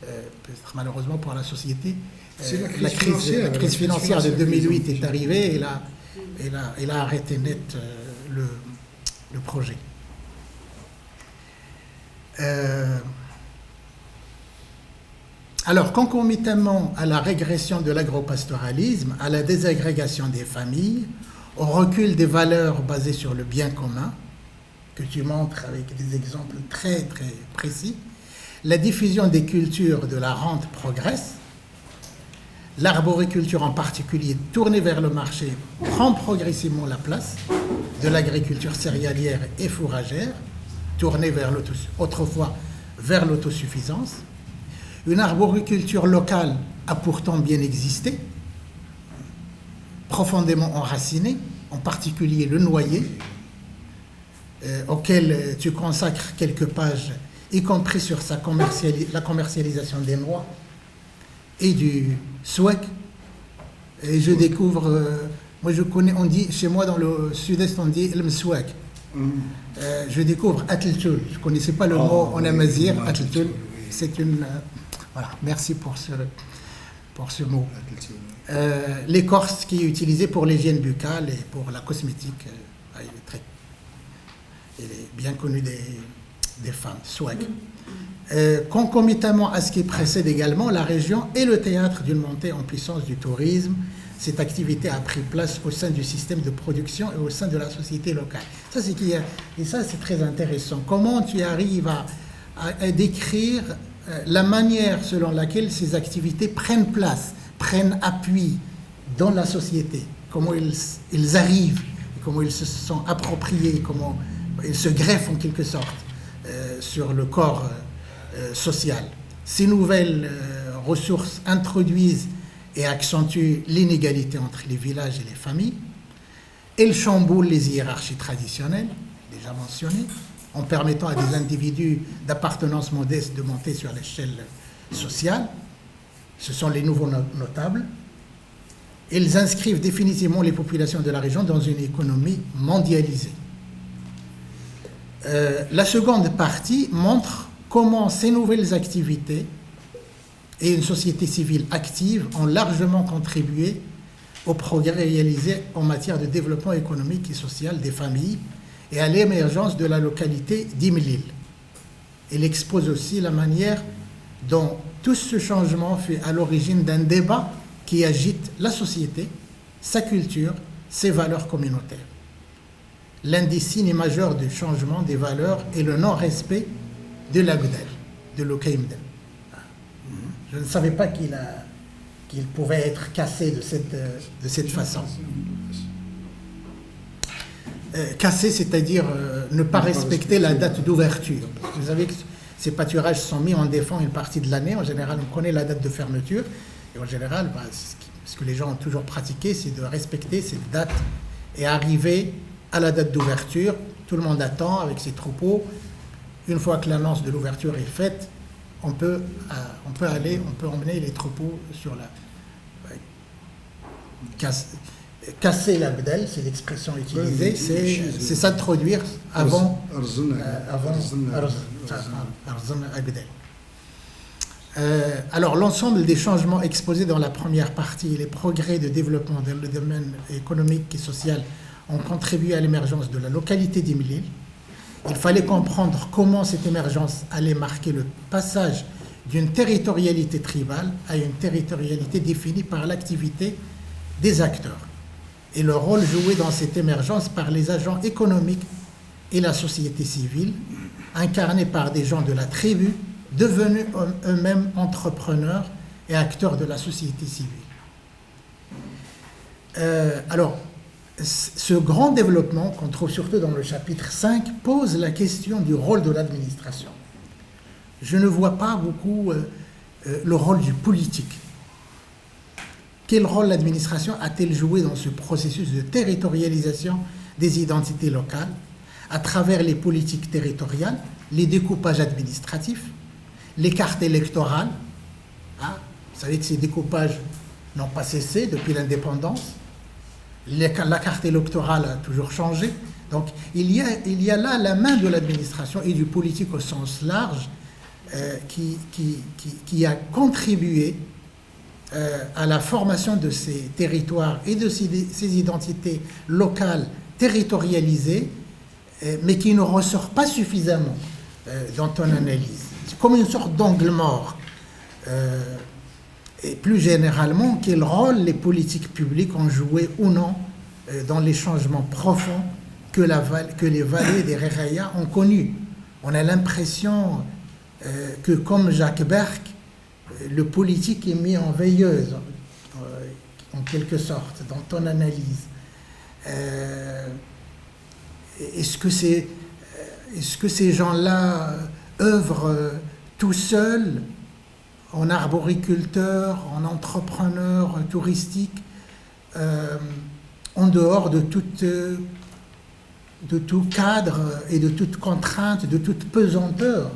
C: peut-être malheureusement pour la société, la crise financière de 2008 est arrivée et elle a arrêté net le projet. Alors, concomitamment à la régression de l'agropastoralisme, à la désagrégation des familles, au recul des valeurs basées sur le bien commun, que tu montres avec des exemples très très précis, la diffusion des cultures de la rente progresse, l'arboriculture en particulier tournée vers le marché prend progressivement la place de l'agriculture céréalière et fourragère, tournée autrefois vers l'autosuffisance. Une arboriculture locale a pourtant bien existé, profondément enracinée, en particulier le noyer, auquel tu consacres quelques pages, y compris sur la commercialisation des noix et du swek. Et je découvre, moi je connais, on dit, chez moi dans le sud-est on dit le swek. Je découvre Atltul, je ne connaissais pas le mot en amazigh, Atltul, c'est une... voilà, merci pour ce mot. L'écorce qui est utilisée pour l'hygiène buccale et pour la cosmétique, elle est bien connue des femmes, swag. Concomitamment à ce qui précède également, la région est le théâtre d'une montée en puissance du tourisme. Cette activité a pris place au sein du système de production et au sein de la société locale. Ça, c'est très intéressant. Comment tu arrives à décrire la manière selon laquelle ces activités prennent place, prennent appui dans la société, comment ils arrivent, comment ils se sont appropriés, comment ils se greffent en quelque sorte sur le corps social. Ces nouvelles ressources introduisent et accentuent l'inégalité entre les villages et les familles. Elles chamboulent les hiérarchies traditionnelles, déjà mentionnées, en permettant à des individus d'appartenance modeste de monter sur l'échelle sociale. Ce sont les nouveaux notables. Ils inscrivent définitivement les populations de la région dans une économie mondialisée. La seconde partie montre comment ces nouvelles activités et une société civile active ont largement contribué au progrès réalisé en matière de développement économique et social des familles et à l'émergence de la localité d'Imlil. Elle expose aussi la manière dont tout ce changement fait à l'origine d'un débat qui agite la société, sa culture, ses valeurs communautaires. L'un des signes majeurs du changement des valeurs est le non-respect de l'Agdel, de l'Okaïmden. Je ne savais pas qu'il pouvait être cassé de cette façon. Casser, c'est-à-dire ne pas respecter la date d'ouverture. Vous savez que ces pâturages sont mis en défend une partie de l'année. En général, on connaît la date de fermeture. Et en général, ce que les gens ont toujours pratiqué, c'est de respecter cette date et arriver à la date d'ouverture. Tout le monde attend avec ses troupeaux. Une fois que l'annonce de l'ouverture est faite, on peut emmener les troupeaux sur la... Casser l'Agdel, c'est l'expression utilisée, c'est s'introduire avant Arzan Agdel. Alors, l'ensemble des changements exposés dans la première partie et les progrès de développement dans le domaine économique et social ont contribué à l'émergence de la localité d'Imlil. Il fallait comprendre comment cette émergence allait marquer le passage d'une territorialité tribale à une territorialité définie par l'activité des acteurs et le rôle joué dans cette émergence par les agents économiques et la société civile, incarnés par des gens de la tribu devenus eux-mêmes entrepreneurs et acteurs de la société civile. Alors, ce grand développement, qu'on trouve surtout dans le chapitre 5, pose la question du rôle de l'administration. Je ne vois pas beaucoup le rôle du politique. Quel rôle l'administration a-t-elle joué dans ce processus de territorialisation des identités locales à travers les politiques territoriales, les découpages administratifs, les cartes électorales? Vous savez que ces découpages n'ont pas cessé depuis l'indépendance. La carte électorale a toujours changé. Donc il y a là la main de l'administration et du politique au sens large qui a contribué à la formation de ces territoires et de ces identités locales territorialisées, mais qui ne ressort pas suffisamment dans ton analyse. C'est comme une sorte d'angle mort. Et plus généralement, quel rôle les politiques publiques ont joué ou non dans les changements profonds que les vallées des Réraya ont connus. On a l'impression que, comme Jacques Berck, le politique est mis en veilleuse, en quelque sorte, dans ton analyse. Est-ce que ces gens-là œuvrent tout seuls, en arboriculteurs, en entrepreneurs touristiques, en dehors de tout cadre et de toute contrainte, de toute pesanteur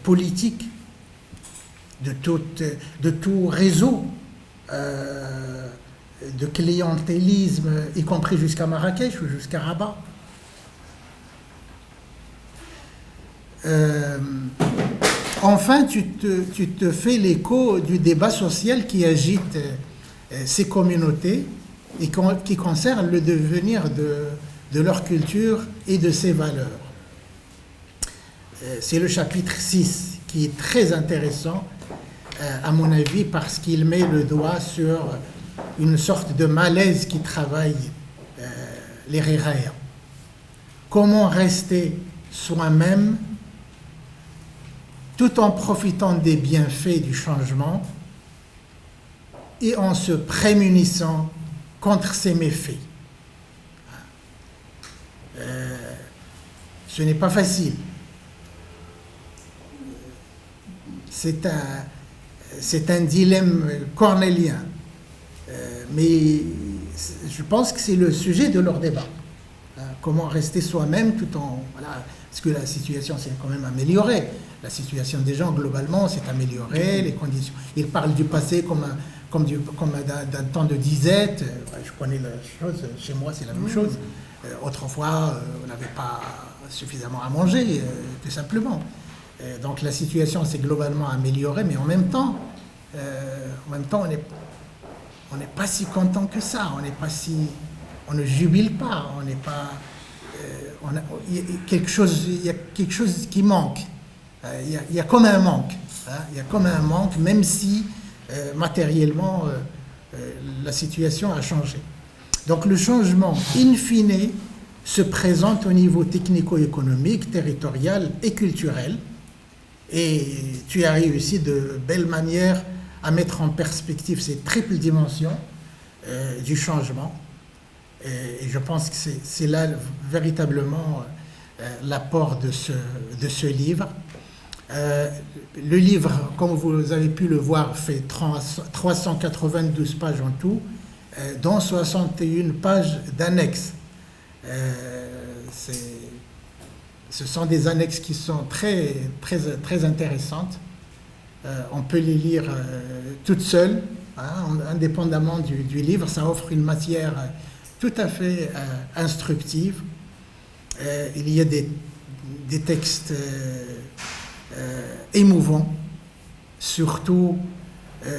C: politique, de tout réseau de clientélisme, y compris jusqu'à Marrakech ou jusqu'à Rabat. Enfin, tu te fais l'écho du débat social qui agite ces communautés et qui concerne le devenir de leur culture et de ses valeurs. C'est le chapitre 6 qui est très intéressant, à mon avis, parce qu'il met le doigt sur une sorte de malaise qui travaille les Réraya. Comment rester soi-même tout en profitant des bienfaits du changement et en se prémunissant contre ses méfaits. Ce n'est pas facile. C'est un dilemme cornélien. Mais je pense que c'est le sujet de leur débat. Comment rester soi-même tout en... Voilà, parce que la situation s'est quand même améliorée. La situation des gens, globalement, s'est améliorée, les conditions... Ils parlent du passé comme d'un temps de disette. Je connais la chose, chez moi, c'est la même chose. Autrefois, on n'avait pas suffisamment à manger, tout simplement. Donc la situation s'est globalement améliorée, mais en même temps, on n'est pas si content que ça. On ne jubile pas. On n'est pas... il y a quelque chose qui manque. Il y a comme un manque. Il y a comme un manque, même si matériellement la situation a changé. Donc le changement, in fine, se présente au niveau technico-économique, territorial et culturel. Et tu as réussi de belle manière à mettre en perspective ces triples dimensions du changement. Et je pense que c'est là véritablement l'apport de ce livre. Le livre, comme vous avez pu le voir, fait 392 pages en tout, dont 61 pages d'annexes. Ce sont des annexes qui sont très, très, très intéressantes. On peut les lire toutes seules, indépendamment du livre. Ça offre une matière tout à fait instructive. Il y a des textes émouvants, surtout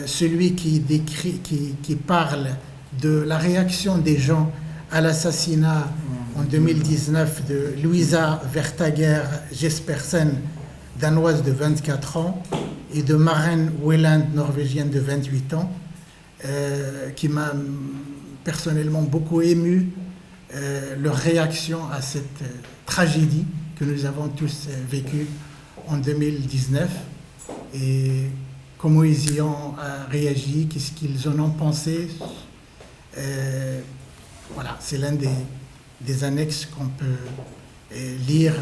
C: celui qui parle de la réaction des gens à l'assassinat en 2019 de Louisa Vertager Jespersen, danoise de 24 ans, et de Maren Welland, norvégienne de 28 ans, qui m'a personnellement beaucoup ému, leur réaction à cette tragédie que nous avons tous vécue en 2019 et comment ils y ont réagi, qu'est-ce qu'ils en ont pensé. Voilà, c'est l'un des annexes qu'on peut lire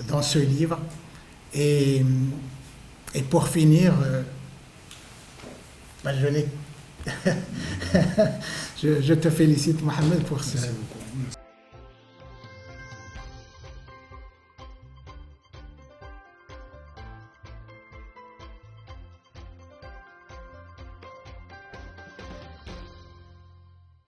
C: dans ce livre. Et pour finir, je te félicite, Mohamed, pour ce,